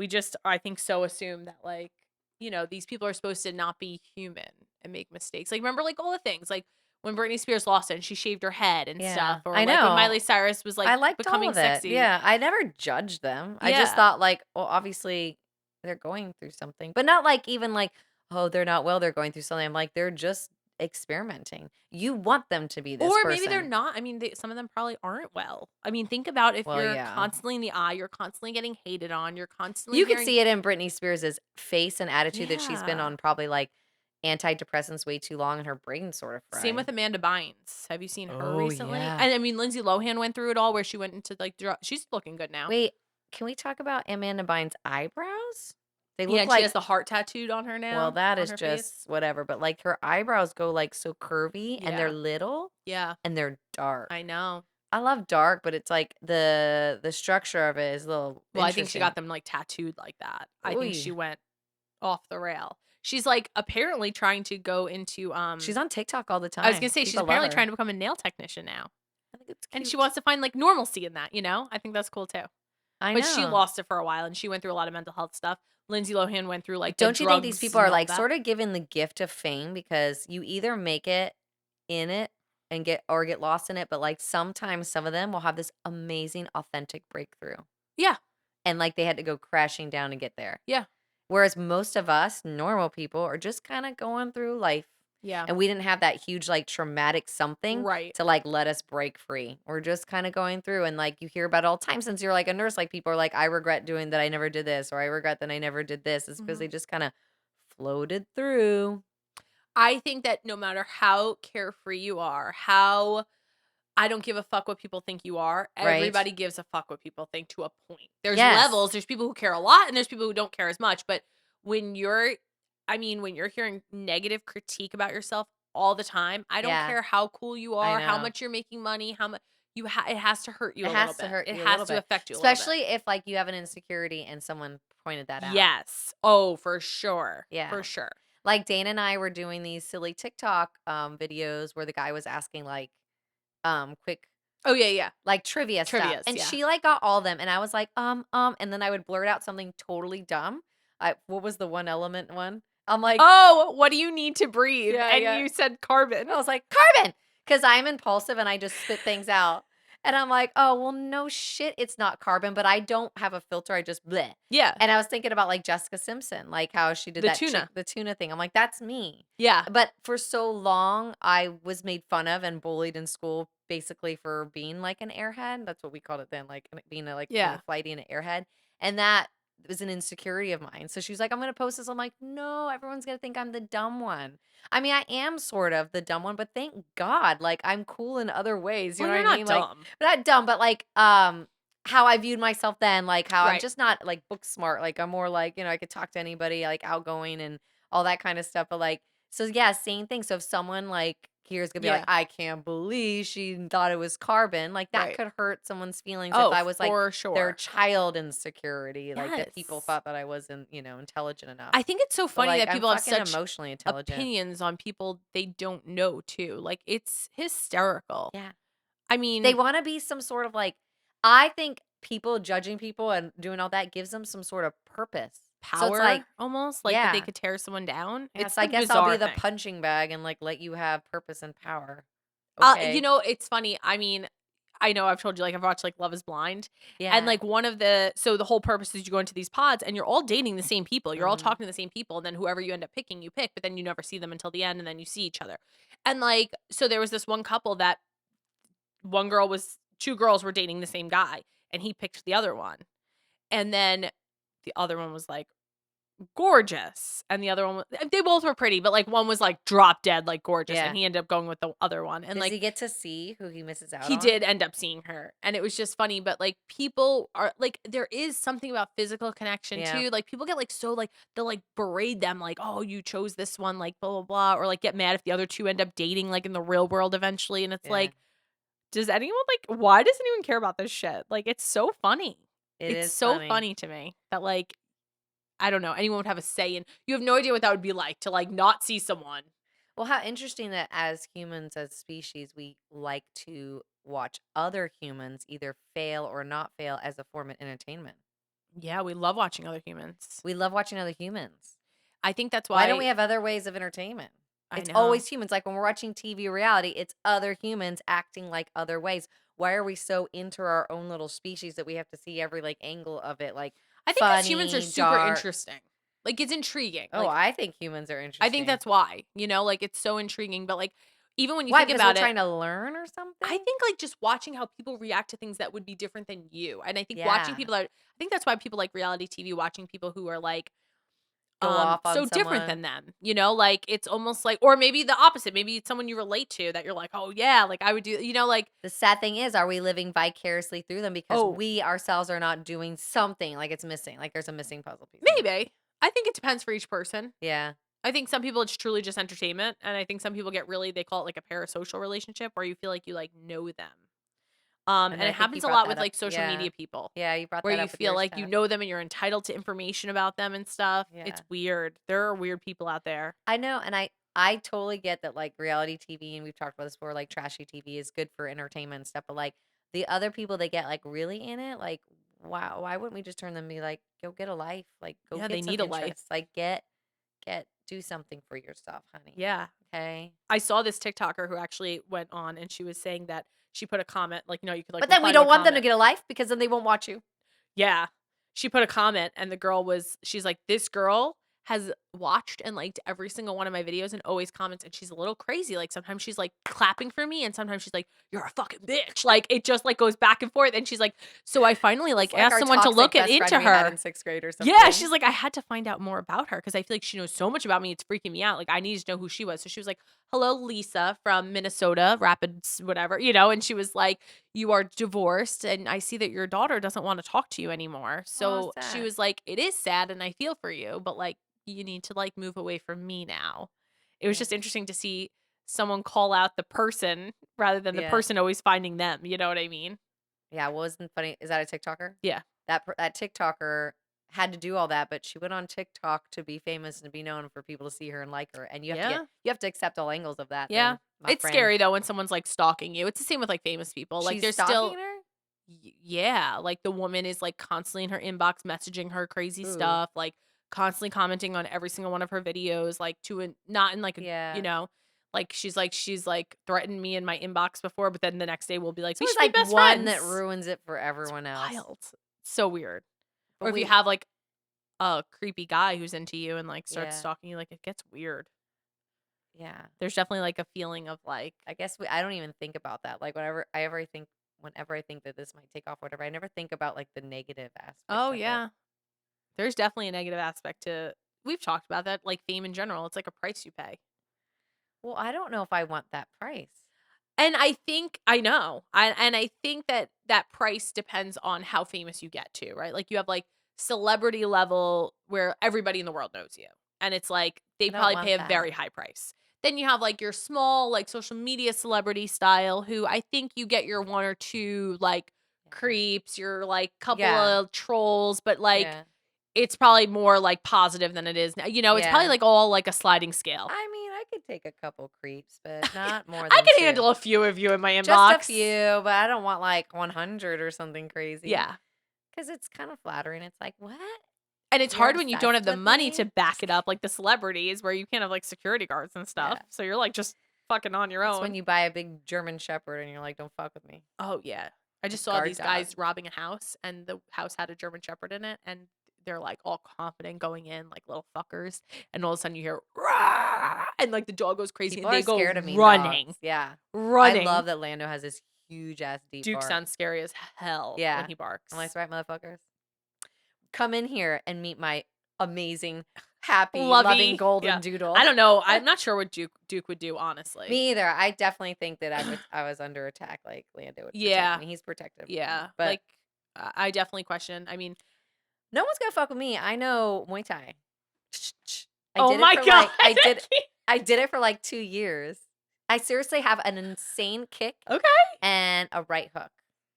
just, I think, so assume that, like, these people are supposed to not be human and make mistakes. Like, remember, like, all the things, like when Britney Spears lost it and she shaved her head and stuff, Yeah, or I like when know. Miley Cyrus was like I liked all becoming of it. sexy. Yeah, I never judged them. I just Yeah. thought like, well, obviously they're going through something, but not like even like, oh, they're not well, they're going through something. I'm like, they're just experimenting. You want them to be this Or maybe they're person. not. I mean, some of them probably aren't well. I mean, think about if Well, you're yeah. constantly in the eye, you're constantly getting hated on, you're constantly You could hearing, see it in Britney Spears's face and attitude that she's been yeah. on probably like antidepressants way too long and her brain's sort of Same fried. with Amanda Bynes. Have you seen her Oh, recently? yeah. And I mean, Lindsay Lohan went through it all where she went into like she's looking good now. Wait, can we talk about Amanda Bynes' eyebrows? They Yeah, look and she like, has the heart tattooed on her well, now, that on is her face. just whatever, but like her eyebrows go like so curvy and they're Yeah. little Yeah. and they're dark. I know. I love dark, but it's like the structure of it is a little Well, I think she interesting. got them like tattooed like that. I think she Ooh. went off the rail. She's like apparently trying to go into She's on TikTok all the I was gonna time. say she's People love apparently her. trying to become a nail technician now. I think it's And she cute. wants to find like normalcy in that. I think that's cool too. I But she know. lost it for a while and she went through a lot of mental health stuff. Lindsay Lohan went through like the Don't you think these drugs people are and all like that. sort of given the gift of fame because you either make it in it and get lost in it, but like sometimes some of them will have this amazing authentic breakthrough Yeah. and like they had to go crashing down to get there. Yeah. Whereas most of us normal people are just kind of going through life Yeah. and we didn't have that huge like traumatic something Right. to like let us break free. We're just kind of going through and like you hear about it all the time since you're like a nurse, like people are like, I regret doing that I never did this, or I regret that I never did this. It's because Mhm. they just kind of floated through. I think that no matter how carefree you are, how I don't give a fuck what people think you are, Right? everybody gives a fuck what people think to a point. There's Yes. levels, there's people who care a lot and there's people who don't care as much, but when you're when you're hearing negative critique about yourself all the time, I don't Yeah, care how cool you I are, how know. much you're making money, how much it has to hurt you It a little has to bit. hurt It you a has little to bit, affect you a little bit. especially if like you have an insecurity and someone pointed that out. Yes. Oh, for sure. Yeah. For sure. Like Dana and I were doing these silly TikTok videos where the guy was asking like quick Oh yeah, yeah. like trivia stuff. Trivia's, And yeah. she like got all of them and I was like, and then I would blurt out something totally dumb. What was the one element one? I'm like, Oh, what do you need to breathe? yeah, And yeah. you said carbon. I was like, carbon, because I'm impulsive and I just spit things out. And I'm like, oh, well, no shit, it's not carbon, but I don't have a filter. I just bleh. Yeah. And I was thinking about like Jessica Simpson, like how she did The that tuna. the tuna thing. I'm like, that's me. Yeah. But for so long, I was made fun of and bullied in school basically for being like an airhead. That's what we called it then, like being a Yeah. flighty and an airhead. And that was an insecurity of mine. So she was like, I'm gonna post this. I'm like, no, everyone's gonna think I'm the dumb one. I mean, I am sort of the dumb one, but thank God, like I'm cool in other ways. You Well, know you're what I not mean? Like, dumb. but not dumb, but like how I viewed myself then, like how I'm Right. just not like book smart. Like I'm more like, I could talk to anybody, like outgoing and all that kind of stuff. But like, so yeah, same thing. So if someone like here's gonna be like, Yeah. I can't believe she thought it was carbon, like that Right. could hurt someone's feelings if Oh, I was like for their sure. child insecurity, like that people Yes. thought that I wasn't, intelligent enough. I think it's so But funny like that I'm people have fucking such emotionally intelligent. opinions on people they don't know too. Like it's hysterical. Yeah. I They mean, want to be some sort of like, I think people judging people and doing all that gives them some sort of purpose. So it's like, power almost like that they yeah. could tear someone down. It's Yes, I the guess I'll be bizarre the thing. punching bag and like let you have purpose and power. Okay. It's funny. I mean, I know I've told you, like, I've watched, like, Love is Blind, and, Yeah. like, the whole purpose is you go into these pods, and you're all dating the same people, you're all Mhm. talking to the same people, and then whoever you end up picking, you pick, but then you never see them until the end, and then you see each other, and, like, so there was this one couple that 2 girls were dating the same guy, and he picked the other one, and then the other one was like, gorgeous, and the other one was they both were pretty, but, like, one was, like, drop dead, like, gorgeous, and Yeah. he ended up going with the other one, and, Does like, he get to see who he misses out he on? did end up seeing her, and it was just funny, but, like, people are like, there is something about physical connection Yeah. too, like, people get, like, so, like they'll, like, berate them, like, "Oh, you chose this one," like, blah, blah, blah, or, like, get mad if the other 2 end up dating, like, in the real world eventually, and it's Yeah. like, does anyone why does anyone care about this shit? Like, it's so funny. It It's is so funny. funny to me that, like, I don't know, anyone would have a say in you have no idea what that would be like to, like, not see someone. Well, how interesting that as humans, as species, we like to watch other humans either fail or not fail as a form of entertainment. Yeah, we love watching other humans. We love watching other humans. I think that's Why don't we why have other ways of entertainment? I It's know. always humans. Like when we're watching TV reality, it's other humans acting like other ways. Why are we so into our own little species that we have to see every like angle of it, like I think 'cause humans are funny, super dark? interesting. Like, it's intriguing. Oh, Like, I think humans are I think interesting. that's why, like, it's so intriguing, but, like, even when you Why? think Because we're about it, trying to learn or I something? think, like, just watching how people react to things that would be different than you, and I think watching Yeah. people that I think that's why people like reality TV, watching people who are, like, Go off on so different someone. than them, like, it's almost like or maybe the opposite, maybe it's someone you relate to that you're like, "Oh, yeah, like, I would do" like The sad thing is, are we living vicariously through them because oh, we ourselves are not doing something like it's missing, like there's a missing puzzle piece in it? maybe. I think it depends for each person. Yeah. I think some people it's truly just entertainment, and I think some people get really they call it, like, a parasocial relationship where you feel like you, like, know them. And And I it think you happens a brought lot that with, up. like, social Yeah. media people, Yeah, you brought where that you up with feel your like you stuff. know them and you're entitled to information about them and stuff. It's Yeah. weird. There are weird people out there. I know, and I totally get that like reality TV, and we've talked about this before, like trashy TV is good for entertainment and stuff, but like the other people that get like really in it, like wow, why wouldn't we just turn them and be like, go get a life, like go Yeah, they get some need a life. interests, like get do something for yourself, honey. Yeah. Okay. I saw this TikToker who actually went on and she was saying that she put a comment, like, you could, like, But then we reply to a don't want them to comment. get a life because then they won't watch you. Yeah. She put a comment and the girl she's like, "This girl has watched and liked every single one of my videos and always comments, and she's a little crazy. Like, sometimes she's, like, clapping for me, and sometimes she's like, 'You're a fucking bitch.'" Like, it just, like, goes back and forth, and she's like, "So I finally, It's like, like asked our someone to look toxic best friend into we had her." in 6th grade or Yeah, something. she's like, "I had to find out more about her because I feel like she knows so much about me, it's freaking me out, like, I needed to know who she was." So she was like, "Hello, Lisa from Minnesota, Rapids, whatever," and she was like, "You are divorced, and I see that your daughter doesn't wanna talk to you anymore." Oh, So she sad. was like, "It is sad, and I feel for you, but, like, you need to, like, move away from me now." It was Yeah. just interesting to see someone call out the person rather than the Yeah. person always finding them, you know what I mean? Yeah, wasn't funny. Is that a TikToker? Yeah. That TikToker had to do all that, but she went on TikTok to be famous and to be known for people to see her and like her, and Yeah. you have to accept all angles of that Yeah. then, my It's friend. scary though when someone's, like, stalking you. It's the same with, like, famous people. Like, She's there's stalking still her? yeah, like, the woman is, like, constantly in her inbox messaging her crazy Ooh. stuff, like, constantly commenting on every single one of her videos, like, to an not in, like, a Yeah. like, she's threatened me in my inbox before, but then the next day we'll be like, It's "We always should be like best one that friends." ruins it for It's everyone else. wild. So weird. But Or if you we have, like, a creepy guy who's into you and, like, starts Yeah. stalking you, like, it gets weird. Yeah. There's definitely, like, a feeling of, like I guess I don't even think about that. Like whenever I think that this might take off, whatever, I never think about like the negative aspects oh, of it. yeah. There's definitely a negative aspect to we've talked about that, like, fame in general, it's like a price you pay. Well, I don't know if I want that price. And I think I know, and I think that that price depends on how famous you get to, right? Like, you have, like, celebrity level where everybody in the world knows you, and it's like, they I don't probably want pay a that. very high price. Then you have, like, your small, like, social media celebrity style who I think you get your 1 or 2, like, Yeah. creeps, your, like, couple Yeah. of trolls, but, like, Yeah. it's probably more, like, positive than it is now, it's probably, Yeah. like, all, like, a sliding scale. I mean, I could take a couple creeps, but not more I than can 2. handle a few of you in my Just a inbox. few, but I don't want like 100 or something crazy Yeah. because it's kind of flattering. It's like, what? And it's You're hard when you don't have obsessed the with money to me? back it up like the celebrities where you can't have, like, security guards and stuff. Yeah. So you're, like, just fucking on your It's when own. you buy a big German Shepherd and you're like, don't fuck with me. Oh, yeah. I A just saw guard these dog. guys robbing a house, and the house had a German Shepherd in it, and they're, like, all confident going in like little fuckers, and all of a sudden you hear, "Rah!" and, like, the dog goes crazy, People and are they go scared of mean running, dogs. Yeah. I running. love that Lando has this huge ass deep Duke bark. sounds scary as hell when Yeah. he barks. I'm like, right, motherfuckers. Come in here and meet my amazing, happy, loving Lovey. golden Yeah. doodle. I don't know. I'm not sure what Duke would do, honestly. Me either. I definitely think that I was under attack, like Lando would protect Yeah. me. He's protective of me. Yeah. But Like, I definitely question. I mean, no one's gonna fuck with me. I know Muay Thai. I oh did it my for God. like I did it for like 2 years. I seriously have an insane kick Okay. and a right hook.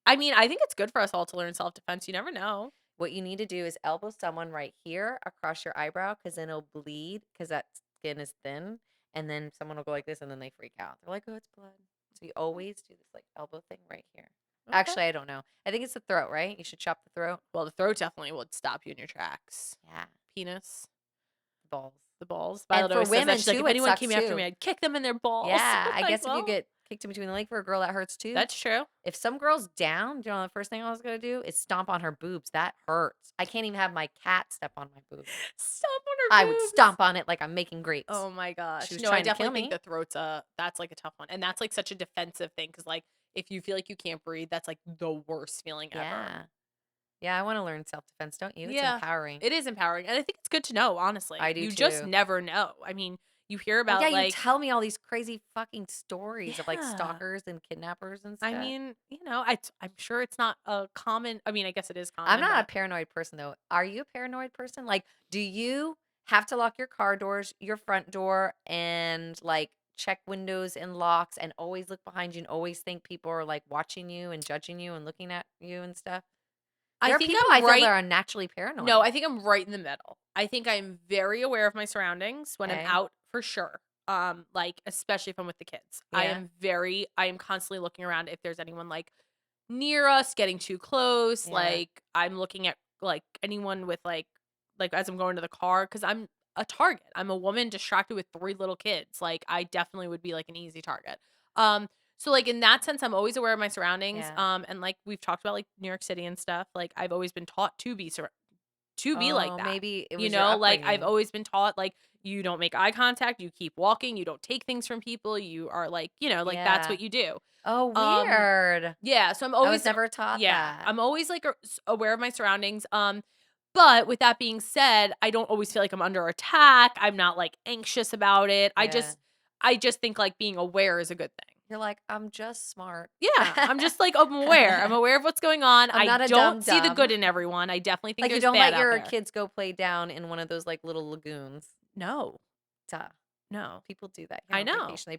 I mean, I think it's good for us all to learn self-defense. You never know. What you need to do is elbow someone right here across your eyebrow because then it'll bleed because that skin is thin. And then someone will go like this and then they freak out. They're like, oh, it's blood. So you always do this like elbow thing right here. Okay. Actually, I don't know. I think it's the throat, right? You should chop the throat. Well, the throat definitely would stop you in your tracks. Yeah. Penis. Balls. The balls. And Violet for always says that. women She's like, too, if it anyone sucks came after me, too. I'd kick them in their balls. Yeah, I Like, guess if you well, get kicked in between the leg for a girl, that hurts too. that's true. If some girl's down, you know, the first thing I was gonna do is stomp on her boobs. That hurts. I can't even have my cat step on my boobs. Stomp on her I would boobs. stomp on it like I'm making grapes. Oh my gosh. She was No, I trying to kill definitely think me. the throat's that's like a tough one. And that's like such a defensive thing because like if you feel like you can't breathe, that's like the worst feeling ever. Yeah. Yeah, I want to learn self-defense, don't you? It's Yeah. empowering. It is empowering. And I think it's good to know, honestly. I do You just too. never know. I mean, you hear Well, about yeah, like you tell me all these crazy fucking stories of like Yeah. stalkers and kidnappers and stuff. I mean, you know, I'm sure it's not a common. I mean, I guess it is common. I'm not a but paranoid person though. Are you a paranoid person? Like, do you have to lock your car doors, your front door, and like check windows and locks and always look behind you and always think people are like watching you and judging you and looking at you and stuff? I There are think people I'm I feel right. that are naturally paranoid. No, I think I'm right in the middle. I think I'm very aware of my surroundings when I'm Okay. out for sure. Like especially if I'm with the kids. Yeah. I am constantly looking around if there's anyone like near us getting too close. Yeah. Like I'm looking at like anyone with like as I'm going to the car because I'm a target. I'm a woman distracted with 3 little kids. Like I definitely would be like an easy target. So like in that sense, I'm always aware of my surroundings. Yeah. And like we've talked about like New York City and stuff. Like I've always been taught to be like Oh, that. maybe it You was your know, like I've upbringing. always been taught like you don't make eye contact, you keep walking, you don't take things from people, you are like, you know, like that's Yeah. what you do. Oh, Um weird. yeah, so I'm I was always never taught yeah, that. I'm always like aware of my surroundings. But with that being said, I don't always feel like I'm under attack. I'm not like anxious about it. Yeah. I just think like being aware is a good thing. You're like, I'm just smart. Yeah, I'm just like I'm aware. I'm aware of what's going on. I'm not I a don't see the dumb-dumb. good in everyone. I definitely think Like you there's don't bad let out your there. kids go play down in one of those like little lagoons. No. Duh. No. People do that here I on know. vacation.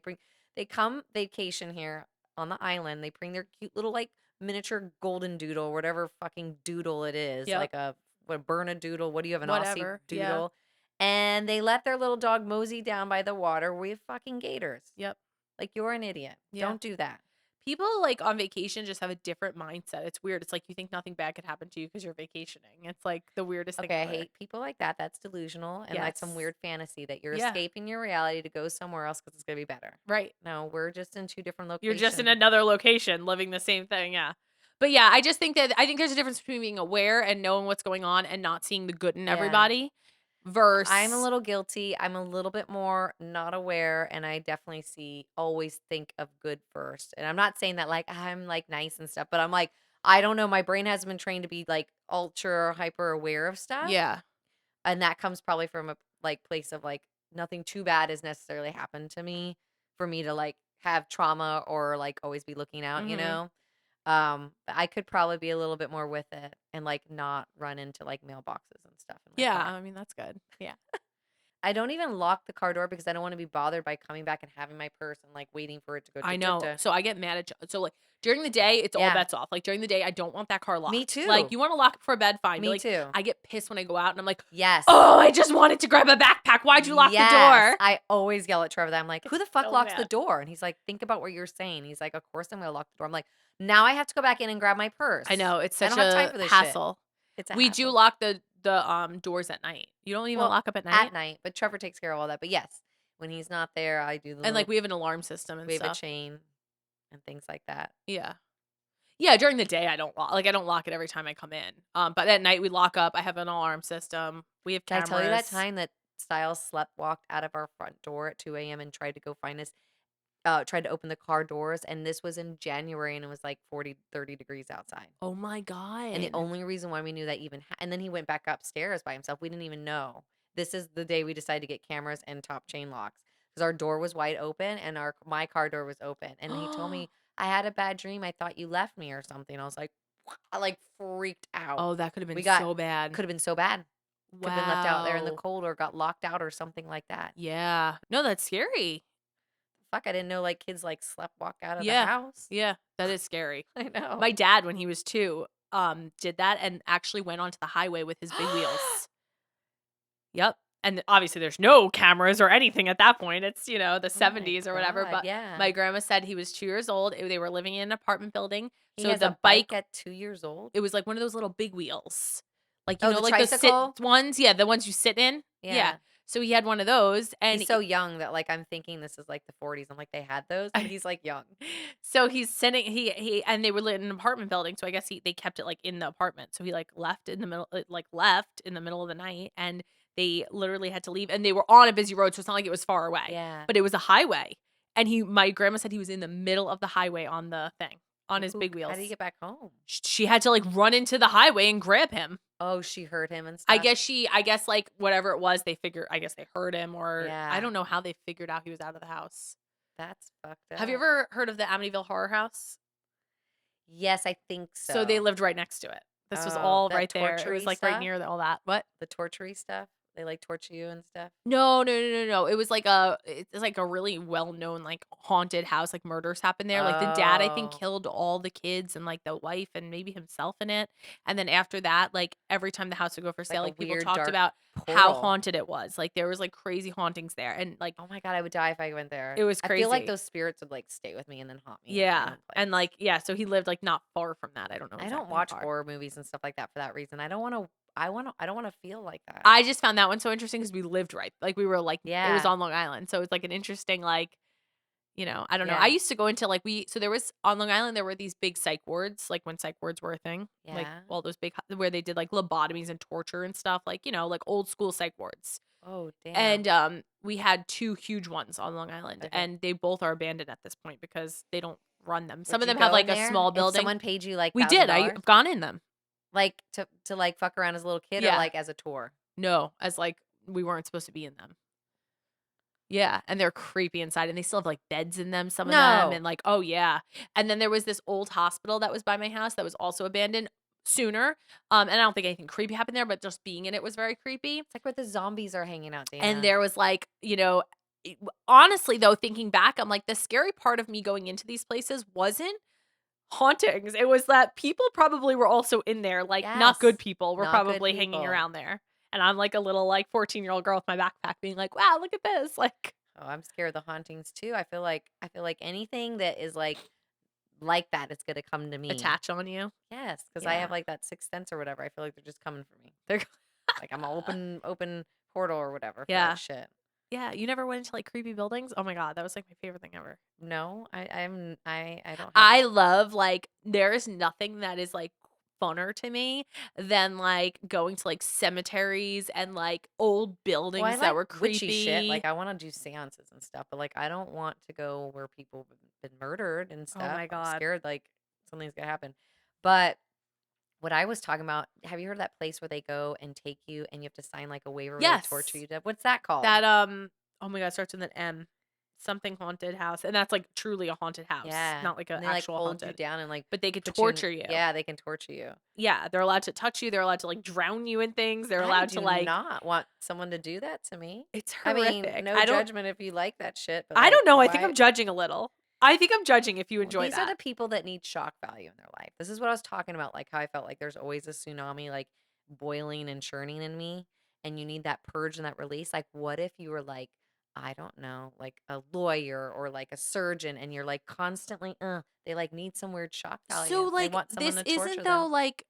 They come vacation here on the island. They bring their cute little like miniature golden doodle, whatever fucking doodle it is, Yep. like a Bernedoodle. What do you have, an Whatever. Aussie Yeah. doodle? And they let their little dog mosey down by the water. We have fucking gators. Yep. Like you're an idiot. Yeah. Don't do that. People like on vacation just have a different mindset. It's weird. It's like you think nothing bad could happen to you because you're vacationing. It's like the weirdest thing Okay, I ever. hate people like that. That's delusional, and that's some Yes. weird fantasy that you're Yeah. escaping your reality to go somewhere else because it's gonna be better. Right. No, we're just in 2 different You're locations. just in another location living the same thing. Yeah. But yeah, I just think there's a difference between being aware and knowing what's going on and not seeing the good in Yeah. everybody versus I'm a little guilty. I'm a little bit more not aware, and I definitely always think of good first. And I'm not saying that like I'm like nice and stuff, but I'm like, I don't know. My brain hasn't been trained to be like ultra hyper aware of stuff. Yeah. And that comes probably from a like place of like nothing too bad has necessarily happened to me for me to like have trauma or like always be looking out, you Mhm. know? But I could probably be a little bit more with it and like not run into like mailboxes and stuff in my Yeah, car. I mean that's good. Yeah. I don't even lock the car door because I don't want to be bothered by coming back and having my purse and like waiting for it to go. I know. So I get mad at so like during the day it's all Yeah. bets off. Like during the day I don't want that car locked. Me too. Like you want to lock it for bed, fine. Me But like too. I get pissed when I go out and I'm like, Yes. oh, I just wanted to grab a backpack. Why'd you lock the Yes. door? I always yell at Trevor that I'm like, who the fuck so locks the mad. door? And he's like, think about what you're saying. He's like, of course I'm gonna lock the door. I'm like, now I have to go back in and grab my purse. I know it's I such don't have time a for this hassle. shit. It's a We do hassle. lock the doors at night. You don't even Well, lock up at at night? night, but Trevor takes care of all that. But yes, when he's not there, I do the And like little we have an alarm system and wave a stuff. chain and things like that. Yeah. Yeah, during the day I don't lock I don't lock it every time I come in. But at night we lock up. I have an alarm system. We have Did I cameras. tell you that time that Styles walked out of our front door at 2 a.m. and tried to go find us? tried to open the car doors, and this was in January, and it was like 40, 30 degrees outside. Oh my And the God. only reason why we knew that and then he went back upstairs by himself. We didn't even know. This is the day we decided to get cameras and top chain locks because our door was wide open and my car door was open. And he told me, I had a bad dream. I thought you left me or something. I was like, I like freaked out. Oh, that could have been We got so bad. could have been so bad. Could have been left out there in the Wow. cold or got locked out or something like that. Yeah. No, that's scary. Fuck, I didn't know like kids like slept walk out of the Yeah. house. Yeah. That is scary. I know. My dad, when he was 2, did that and actually went onto the highway with his big wheels. Yep. And obviously there's no cameras or anything at that point. It's, the Oh my 70s or whatever. God, But yeah. my grandma said he was 2 years old. They were living in an apartment building. He So has the a bike at 2 years old? it was like one of those little big wheels. Like, Oh, the like the sit tricycle? ones? Yeah, the ones you sit in. Yeah. Yeah. So he had one of those and He's so young that, like, I'm thinking this is, like, the 40s. I'm like, "They had those?" But he's, like, young. So he's sitting he and they were in an apartment building, so I guess they kept it, like, in the apartment. So he, like, left in the middle left in the middle of the night, and they literally had to leave, and they were on a busy road, so it's not like it was far away. Yeah. But it was a highway, and my grandma said he was in the middle of the highway on the thing, on his big How did he wheels. get back home? She had to, like, run into the highway and grab him. Oh, she heard him and I stuff? guess, like, whatever it was, I guess they heard him, or I Yeah. don't know how they figured out he was out of the house. That's fucked up. Have you ever heard of the Amityville Horror House? Yes, I think so. So they lived right next to it. This was Oh, all that right there. It was, torture-y like, right stuff? near all that. What? The torture-y stuff? They, like, torture you and stuff? No, no, no, no, no. It was it's like a really well-known, like, haunted house, like, murders happened there. Like, the dad, I think, Oh. killed all the kids and, like, the wife and maybe himself in it. And then after that, like, every time the house would go for Like sale, a like, people weird talked dark about how portal. haunted it was. Like, there was, like, crazy hauntings there. And, like, Oh my God, I would die if I went there. it was I feel like crazy. those spirits would, like, stay with me and then haunt me in Yeah. random And, place. like, yeah, so he lived, like, not far from that. I don't know I don't exactly how watch far. horror movies and stuff like that for that reason. I don't wanna feel like that. I just found that one so interesting because we lived right, like, we were, like, it was Yeah. on Long Island, so it's, like, an interesting, like, I don't know. I Yeah. used to go into, like, so there was on Long Island, there were these big psych wards, like, when psych wards were a thing, like, Yeah. all those big where they did, like, lobotomies and torture and stuff, like, like, old school psych wards, Oh, damn. and, we had 2 huge ones on Long Island, Okay. and they both are abandoned at this point because they don't run them. Some Would of you them have, go in like, a there small if building. someone paid you, like, We did, $1,000? I've gone in them. Like, to, like, fuck around as a little kid or, Yeah. like, as a tour? No, as, like, we weren't supposed to be in them. Yeah, and they're creepy inside, and they still have, like, beds in them, some of them, No. and, like, oh, yeah. And then there was this old hospital that was by my house that was also abandoned sooner, and I don't think anything creepy happened there, but just being in it was very creepy. It's like where the zombies are hanging out, And Dana. there was, like, honestly, though, thinking back, I'm like, the scary part of me going into these places wasn't hauntings. It was that people probably were also in there, like, not good Yes. people were Not good probably hanging people. around there. And I'm like a little, like, 14-year-old girl with my backpack being like, "Wow, look at this." Like, Oh, I'm scared of the hauntings too. I feel like anything that is like that is gonna come to me. attach on you. Yes, because I Yeah. have, like, that sixth sense or whatever. I feel like they're just coming for me. They're Like, I'm a open portal or whatever for Yeah. that shit. Yeah, you never went into, like, creepy buildings? Oh my god, that was, like, my favorite thing ever. No, I don't have I love, like, there is nothing that is, like, funner to me than, like, going to, like, cemeteries and, like, old buildings well, I that like were witchy creepy. shit. Like, I wanna do seances and stuff, but, like, I don't want to go where people have been murdered and Oh stuff. my I'm god. scared, like, something's gonna happen. But what I was talking about, have you heard of that place where they go and take you and you have to sign, like, a waiver where they torture Yes. you to what's that called? That, oh my god, starts with an M. Something haunted house, and that's, like, truly a haunted house, Yeah, not like an and they, like, actual hold you haunted. down and, like, But they could put you in torture you. yeah, they can torture you. Yeah, they're allowed to touch you, they're allowed to, like, drown you in things, they're I allowed to, do like not want someone to do that to me. it's I mean, horrific. no I don't judgment if you like that shit, but, I like, don't know, I think why I'm judging a little. I think I'm judging if you Well, enjoy these are that. the people that need shock value in their life. This is what I was talking about, like, how I felt like there's always a tsunami, like, boiling and churning in me, and you need that purge and that release. Like, what if you were, like, I don't know, like, a lawyer or, like, a surgeon, and you're, like, constantly, they, like, need some weird shock So, value. They like, want someone this to isn't torture though, them. like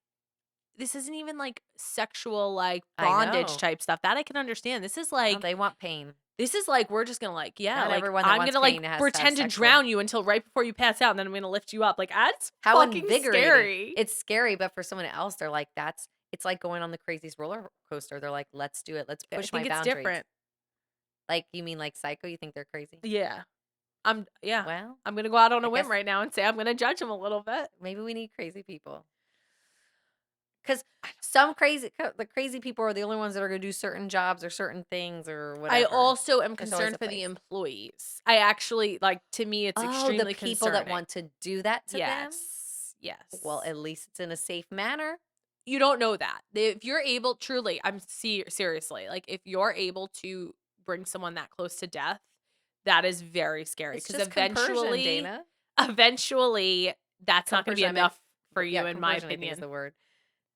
this isn't even, like, sexual, like, I bondage know. type stuff, that I can understand. No, they want pain. This is like, we're just gonna, like, yeah, Not like, everyone that I'm wants gonna, like, pain has to have pretend to sexual. drown you until right before you pass out, and then I'm gonna lift you up. Like, that's How fucking invigorating. scary. It's scary, but for someone else, they're like, it's like going on the craziest roller coaster. They're like, let's do it. Let's I push my think it's boundaries. different. Like, you mean like Psycho? You think they're crazy? Yeah. Well, I'm gonna go out on I a whim guess right now and say I'm gonna judge him a little bit. maybe we need crazy people. Because the crazy people are the only ones that are gonna do certain jobs or certain things or I whatever. also am There's always concerned a for the place. employees. I actually like, to me, it's Oh, the extremely people that concerning. want to do that to them? Yes. Well, Yes. at least it's in a safe manner. You don't know that. If you're able, truly, seriously, like if you're able to bring someone that close to death, that is very scary It's because just compersion, eventually, Dana. eventually, that's not going to be Compersion, I meant enough for you, yeah, in my compersion, I think is opinion. the word.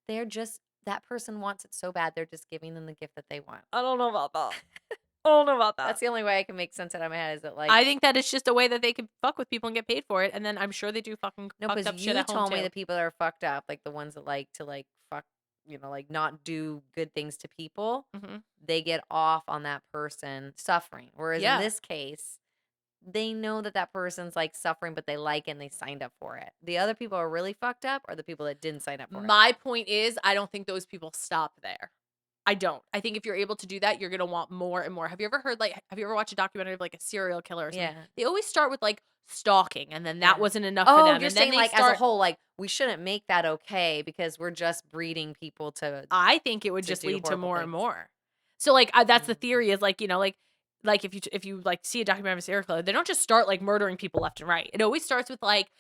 They're just that person wants it so bad, they're just giving them the gift that they want. I don't know about that. I don't know about that. That's the only way I can make sense out of my head is that, like, I think that it's just a way that they can fuck with people and get paid for it, and then I'm sure they do fucking no, fucked because up shit you at home told me too. the people that are fucked up, like the ones that like to like fuck, like not do good things to people, Mhm. they get off on that person suffering. Whereas in Yeah. this case, they know that that person's like suffering, but they like it and they signed up for it. The other people are really fucked up, or the people that didn't sign up for it. My point is, I don't think those people stop there. I don't. I think if you're able to do that, you're gonna want more and more. Have you ever heard have you ever watched a documentary of like a serial killer or something? Yeah. They always start with like stalking and then that Yeah. wasn't enough for Oh, them. you're And then saying they like as a start whole, like we shouldn't make that okay because we're just breeding people I think it would to just do lead to horrible more and things. more. So like that's the Mm. theory is like, like if you like see a documentary of a serial killer, they don't just start like murdering people left and right. It always starts with like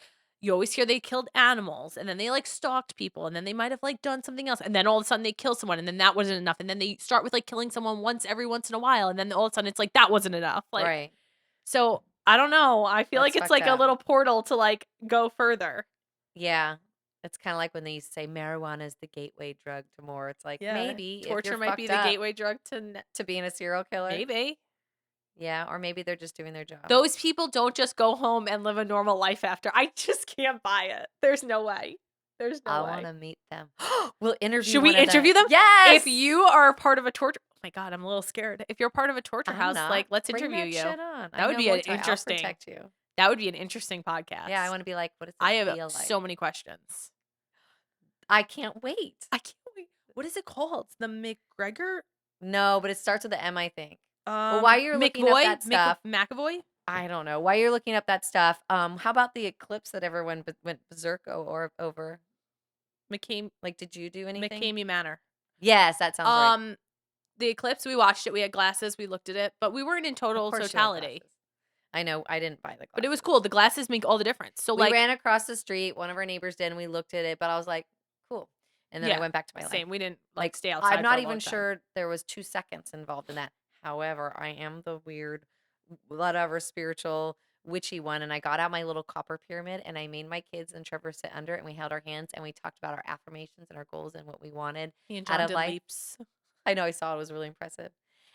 you always hear they killed animals and then they like stalked people and then they might have like done something else and then all of a sudden they kill someone and then that wasn't enough and then they start with like killing someone every once in a while and then all of a sudden it's like that wasn't enough. Like Right. so I don't know. I feel That's like it's fucked like a up. little portal to like go further. Yeah. It's kind of like when they used to say marijuana is the gateway drug to more. It's like Yeah. maybe if you're Torture might be fucked the up gateway drug to being a serial killer. maybe. Yeah. Or maybe they're just doing their job. Those people don't just go home and live a normal life after. I just can't buy it. There's no way. There's no I want way. to meet them. We'll interview Should we one of them. interview them? Yes. If you are part of a torture, oh my god, I'm a little scared. If you're part of a torture I'm house, not. like let's Bring interview that you. shit on. I That would know be an Muay Thai. I'll interesting. protect you. That would be an interesting podcast. Yeah. I want to be like, what does I it have feel like? so many questions. I can't wait. I can't wait. What is it called? The McGregor? No, but it starts with the M, I think. Well, while you're looking up McVoy? that stuff, McAvoy? I don't know. While you're looking up that stuff, how about the eclipse that everyone went berserko or over? McCamey Like, did you do anything? McCamey Manor. Yes, that sounds right. The eclipse, we watched it. We had glasses. We looked at it, but we weren't in Of total course you had totality. glasses. I know. I didn't buy the glasses. But it was cool. The glasses make all the difference. So We like ran across the street. One of our neighbors did, and we looked at it. But I was like, cool. And then I yeah, went back to my life. same. We didn't Like, stay outside. I'm not for a even long time. sure there was 2 seconds involved in that. However, I am the weird, whatever spiritual witchy one, and I got out my little copper pyramid, and I made my kids and Trevor sit under it, and we held our hands, and we talked about our affirmations and our goals and what we wanted He and out John of did life. leaps. I know I saw it was really impressive.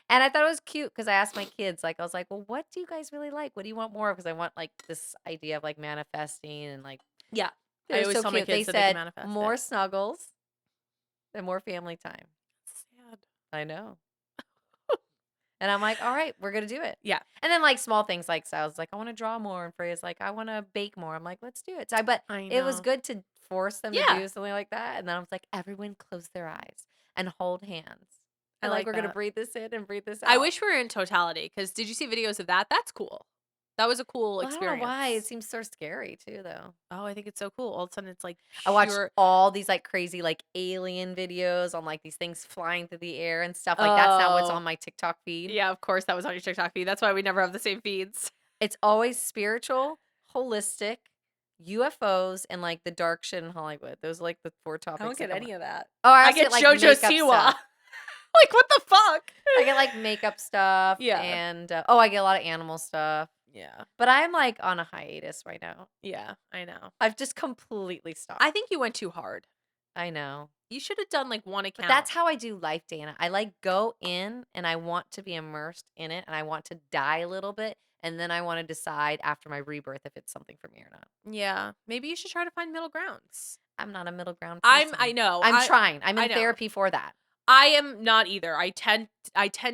And I thought it was cute because I asked my kids, like, I was like, well, what do you guys really like? What do you want more of? Because I want like this idea of like manifesting and like, Yeah. I they're always so tell my cute. They kids that they can said manifest more it. snuggles and more family time. Sad. I know. And I'm like, all right, we're going to do it. Yeah. And then like small things like, so I was like, I want to draw more. And Freya's like, I want to bake more. I'm like, let's do it. So but it was good to force them to do something like that. And then I was like, everyone close their eyes and hold hands. And like we're going to breathe this in and breathe this out. I wish we were in totality because did you see videos of that? That's cool. That was a cool experience. I don't know why. It seems so scary too, though. Oh, I think it's so cool. All of a sudden, it's like I watched all these like crazy like alien videos on like these things flying through the air and stuff. Like that's not what's on my TikTok feed. Yeah, of course that was on your TikTok feed. That's why we never have the same feeds. It's always spiritual, holistic, UFOs, and like the dark shit in Hollywood. Those are like the 4 topics. I don't get any of that. Oh, I get like JoJo Siwa. Like what the fuck? I get like makeup stuff. Yeah. And I get a lot of animal stuff. Yeah. But I'm like on a hiatus right now. Yeah, I know. I've just completely stopped. I think you went too hard. I know. You should have done like one account. But that's how I do life, Dana. I like go in and I want to be immersed in it and I want to die a little bit. And then I want to decide after my rebirth if it's something for me or not. Yeah. Maybe you should try to find middle grounds. I'm not a middle ground person. I know. I'm trying. I'm in therapy for that. I am not either. I tend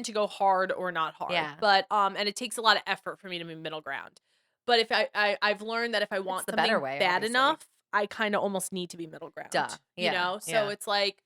to go hard or not hard. Yeah. But and it takes a lot of effort for me to be middle ground. But if I've learned that if I want something better way, bad obviously. enough, I kind of almost need to be middle ground. Duh. You know? So it's like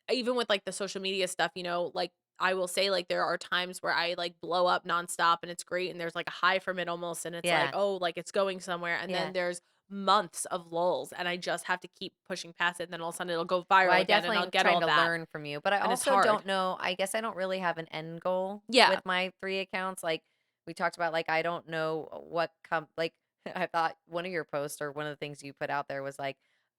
even with like the social media stuff, you know, like I will say, like, there are times where I, like, blow up nonstop and it's great and there's, like, a high from it almost and it's like, Yeah. "Oh, like, it's going somewhere," and then Yeah. there's months of lulls and I just have to keep pushing past it, and then all of a sudden it'll go Well, viral I again and definitely I'll am get trying all to that, learn from you, but I and it's also hard. don't know. I guess I don't really have an end goal Yeah. with my 3 accounts. Like we talked about, like I don't know what like I thought one of your posts or one of the things you put out there was like,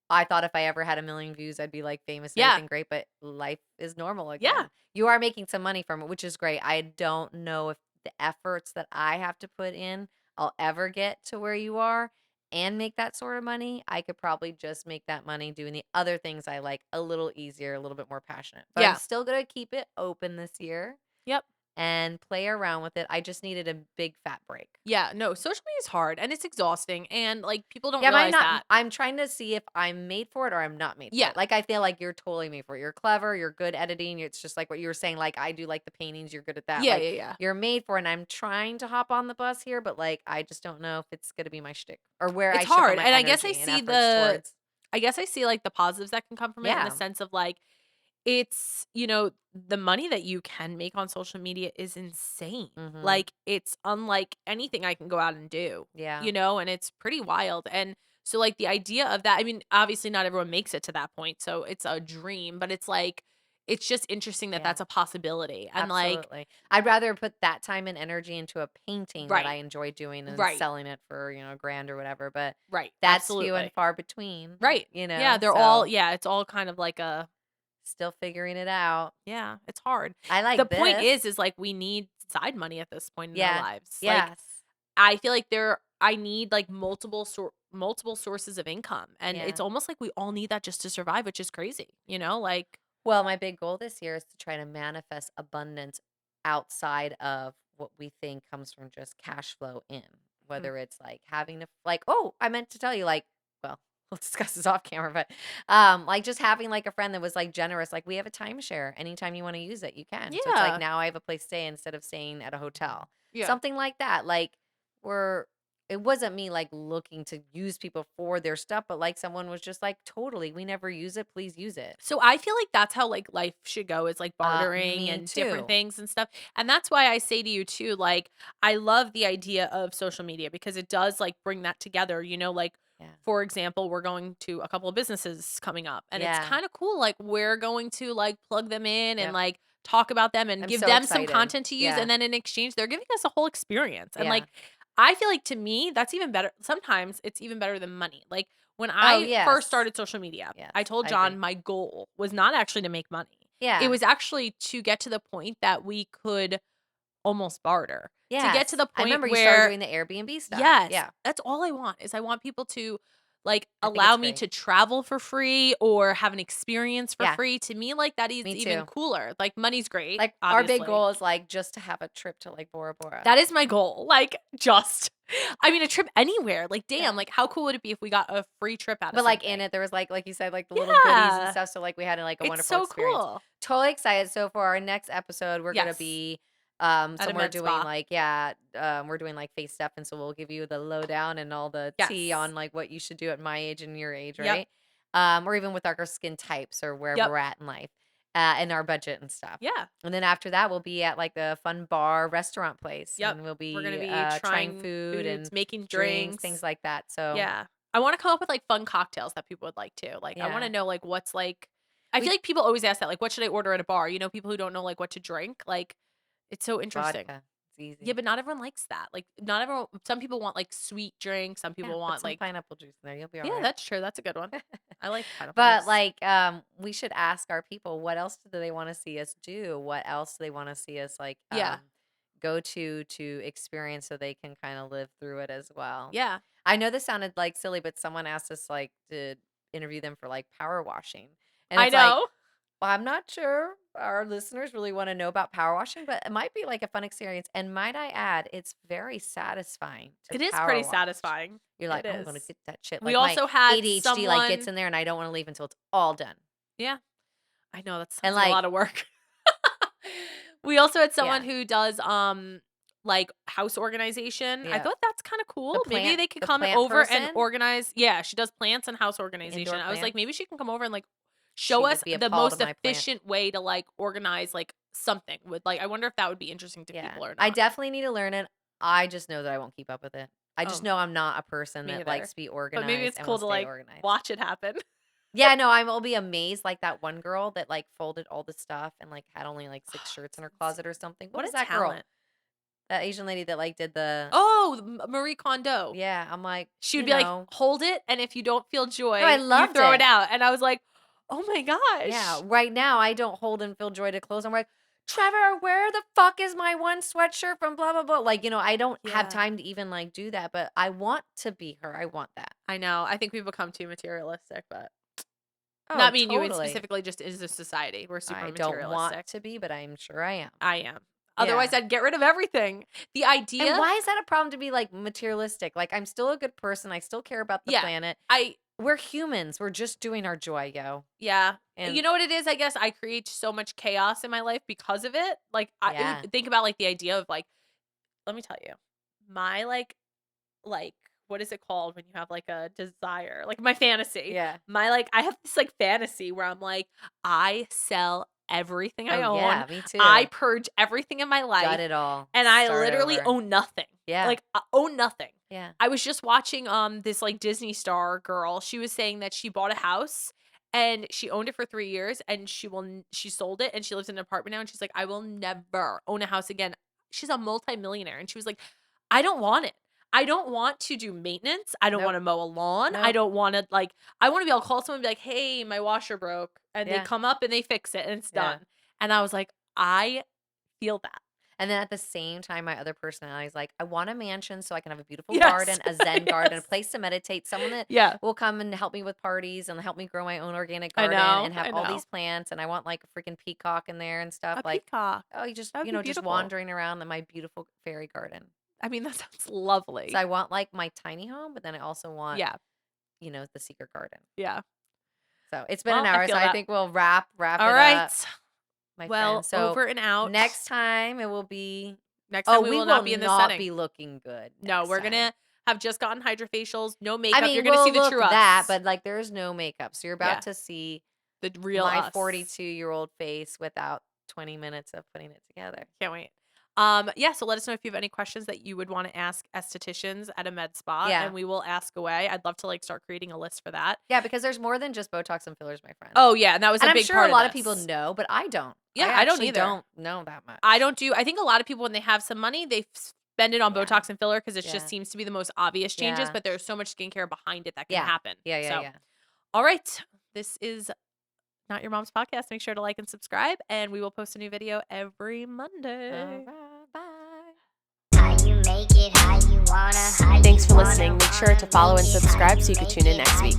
I thought if I ever had a million views, I'd be like famous and Yeah. everything great, but life is normal Yeah. again. You are making some money from it, which is great. I don't know if the efforts that I have to put in, I'll ever get to where you are and make that sort of money. I could probably just make that money doing the other things I like a little easier, a little bit more passionate. But I'm Yeah. still going to keep it open this year Yep. and play around with it. I just needed a big fat break. Yeah, no, social media is hard and it's exhausting and, like, people don't Yeah, but realize that. I'm trying to see if I'm made for it or I'm not made for Yeah. it. Like I feel like you're totally made for it. You're clever, you're good editing. It's just like what you were saying, like I do like the paintings, you're good at that. Yeah, Like yeah, yeah. you're made for it. And I'm trying to hop on the bus here, but like I just don't know if it's gonna be my shtick or where I It's should put hard, my and I guess energy and efforts towards. I see, like, the positives that can come from it in the Yeah. sense of, like, it's the money that you can make on social media is insane. Mhm. Like, it's unlike anything I can go out and do, Yeah. and it's pretty wild, and so, like, the idea of that I mean, obviously, not everyone makes it to that point, so it's a dream, but it's, like it's just interesting that Yeah. that's a possibility, and, like Absolutely. I'd rather put that time and energy into a painting that I Right. enjoy doing and Right. selling it for, a grand or whatever, but Right, that's few and absolutely. far between, Right. Yeah, so it's all kind of like a still figuring it out. yeah, it's hard. I The like point this. is, like, we need side money at this point in our Yeah. lives. Like, Yes. I feel like I need, like, multiple sources of income, and it's Yeah. almost like we all need that just to survive, which is crazy, Like Well, my big goal this year is to try to manifest abundance outside of what we think comes from just cash flow in. mm, Whether it's like having to like, oh, I meant to tell you, like, well, we'll discuss this off camera, but like just having like a friend that was like generous, like we have a timeshare. Anytime you want to use it, you can. So it's like yeah. now I have a place to stay instead of staying at a hotel. Yeah. Something like that. Like we're it wasn't me like looking to use people for their stuff, but like someone was just like, totally, we never use it, please use it. So I feel like that's how, like, life should go is, like, bartering Me and different too. things and stuff, and that's why I say to you too, like, I love the idea of social media because it does, like, bring that together, like, Yeah. for example, we're going to a couple of businesses coming up, and it's Yeah. kinda cool, like, we're going to, like, plug them in and, Yep. like, talk about them and I'm give so them some excited. content to use, Yeah. and then in exchange, they're giving us a whole experience, and, Yeah. like, I feel like to me, that's even better sometimes it's even better than money, like, when Oh, I first yes. started social media, Yes, I told I John agree. my goal was not actually to make money. It Yeah. was actually to get to the point that we could almost barter. To get to Yes. the I point remember you started where doing the Airbnb stuff. yes, Yeah. that's all I want is I want people to, like, I think allow it's me great. to travel for free or have an experience for Yeah. free. To me, like, that is Me even too. cooler. Like, money's great, Like our big obviously. goal is like just to have a trip to like Bora Bora. That is my goal. Like, just I mean, a trip anywhere. Like, damn, Yeah. like, how cool would it be if we got a free trip out of But like in something? it, there was like you said, like the little goodies and Yeah. stuff. So like we had like a It's wonderful so experience. cool. Totally excited. So for our next episode, we're gonna Yes. be At a somewhere med doing spa. like we're doing like face stuff, and so we'll give you the lowdown and all the tea Yes. on like what you should do at my age and your age, Yep. right? Or even with our skin types or wherever Yep. we're at in life, and our budget and stuff. Yeah. And then after that, we'll be at like a fun bar restaurant place, Yep. and we'll We're gonna be be trying trying food foods, and making drinks, things drinks. like that. So Yeah. I wanna come up with, like, fun cocktails that people would like too. Like, I wanna yeah, know, like, what's, like I feel we like people always ask that, like, "What should I order at a bar?" People who don't know, like, what to drink, like, it's so interesting. vodka. It's Yeah, easy. but not everyone likes that. Like, not everyone some people want, like, sweet drinks, some Yeah, people put want, some like pineapple juice in there. You'll be all yeah, right. that's true, that's a good one. I like pineapple But juice. like, we should ask our people what else do they want to see us do? What else do they want to see us like Yeah. go to experience so they can kind of live through it as well. Yeah. I know this sounded like silly, but someone asked us like to interview them for like power washing. And I it's like, know. well, I'm not sure our listeners really want to know about power washing, but it might be like a fun experience. And might I add, it's very satisfying to It is power pretty wash. satisfying. You're like, It "Oh, I'm gonna is. get that shit." We Like my also had ADHD like gets someone in there and I don't want to leave until it's all done. yeah. I know, that And sounds like a like, lot of work. We also had someone yeah, who does, like, house organization. I yeah. thought that's kinda cool. Maybe they could The come plant over and person, organize yeah, she does plants and house the organization. indoor I was like, plants. maybe she can come over and, like, show She us would be the appalled most of my plants. efficient way to, like, organize, like, something would I wonder if that would be interesting to people or not. I definitely need to learn it. I just know that I won't keep up with it. I just know I'm not a person that likes to be organized. But maybe it's cool to organized. watch it happen. Yeah, no, I'll be amazed like that one girl that folded all the stuff and had only 6 shirts in her closet or something. What is that talent. girl? That Asian lady that did the Marie Kondo. Yeah, I'm like, she would be hold it, and if you don't feel joy, I you throw it out. And I was like, oh my gosh. Yeah, right now I don't hold and feel joy to clothes. I'm like, Trevor, where the fuck is my one sweatshirt from blah blah blah? I don't have time to even do that, but I want to be her. I want that. I know. I think we've become too materialistic, but not me and you, specifically just as a society. We're super materialistic. I don't want to be, but I'm sure I am. I am. Otherwise, I'd get rid of everything. The idea. And why is that a problem to be materialistic? I'm still a good person. I still care about the planet. We're humans. We're just doing our joy, yo. Yeah. And you know what it is? I guess I create so much chaos in my life because of it. I think about the idea of let me tell you, my what is it called when you have a desire? My fantasy. Yeah. I have this fantasy where I'm I sell everything I own. Yeah, me too. I purge everything in my life. Got it all. And I literally own nothing. Yeah. I own nothing. Yeah. I was just watching this Disney star girl. She was saying that she bought a house and she owned it for 3 years and she sold it and she lives in an apartment now and she's like, I will never own a house again. She's a multimillionaire and she was like, I don't want it. I don't want to do maintenance. I don't want to mow a lawn. I don't want to I want to be able to call someone and be like, hey, my washer broke. And they come up and they fix it and it's done. And I was like, I feel that. And then at the same time, my other personality is I want a mansion so I can have a beautiful garden, a zen garden, a place to meditate, someone that will come and help me with parties and help me grow my own organic garden and have all these plants. And I want a freaking peacock in there and stuff. A peacock. Oh, you just, just wandering around in my beautiful fairy garden. I mean, that sounds lovely. So I want my tiny home, but then I also want, the secret garden. Yeah. So it's been an hour, so I think we'll wrap it up. All right. My friend. So over and out. Next time it will be. Next time we will not be in this setting. Be looking good. No, we're gonna have just gotten hydrofacials, no makeup. You're gonna see the true us. But there's no makeup, so you're about to see the real my 42-year-old face without 20 minutes of putting it together. Can't wait. So let us know if you have any questions that you would want to ask estheticians at a med spa, and we will ask away. I'd love to start creating a list for that. Yeah, because there's more than just Botox and fillers, my friend. Oh yeah, and that was a big part of I'm sure a lot of people know, but I don't. Yeah, I don't either. Don't know that much. I don't do. I think a lot of people when they have some money, they spend it on Botox and filler because it just seems to be the most obvious changes. But there's so much skincare behind it that can happen. Yeah. All right, this is Not Your Mom's Podcast. Make sure to like and subscribe, and we will post a new video every Monday. All right, bye. Thanks for listening. Make sure to follow and subscribe so you can tune in next week.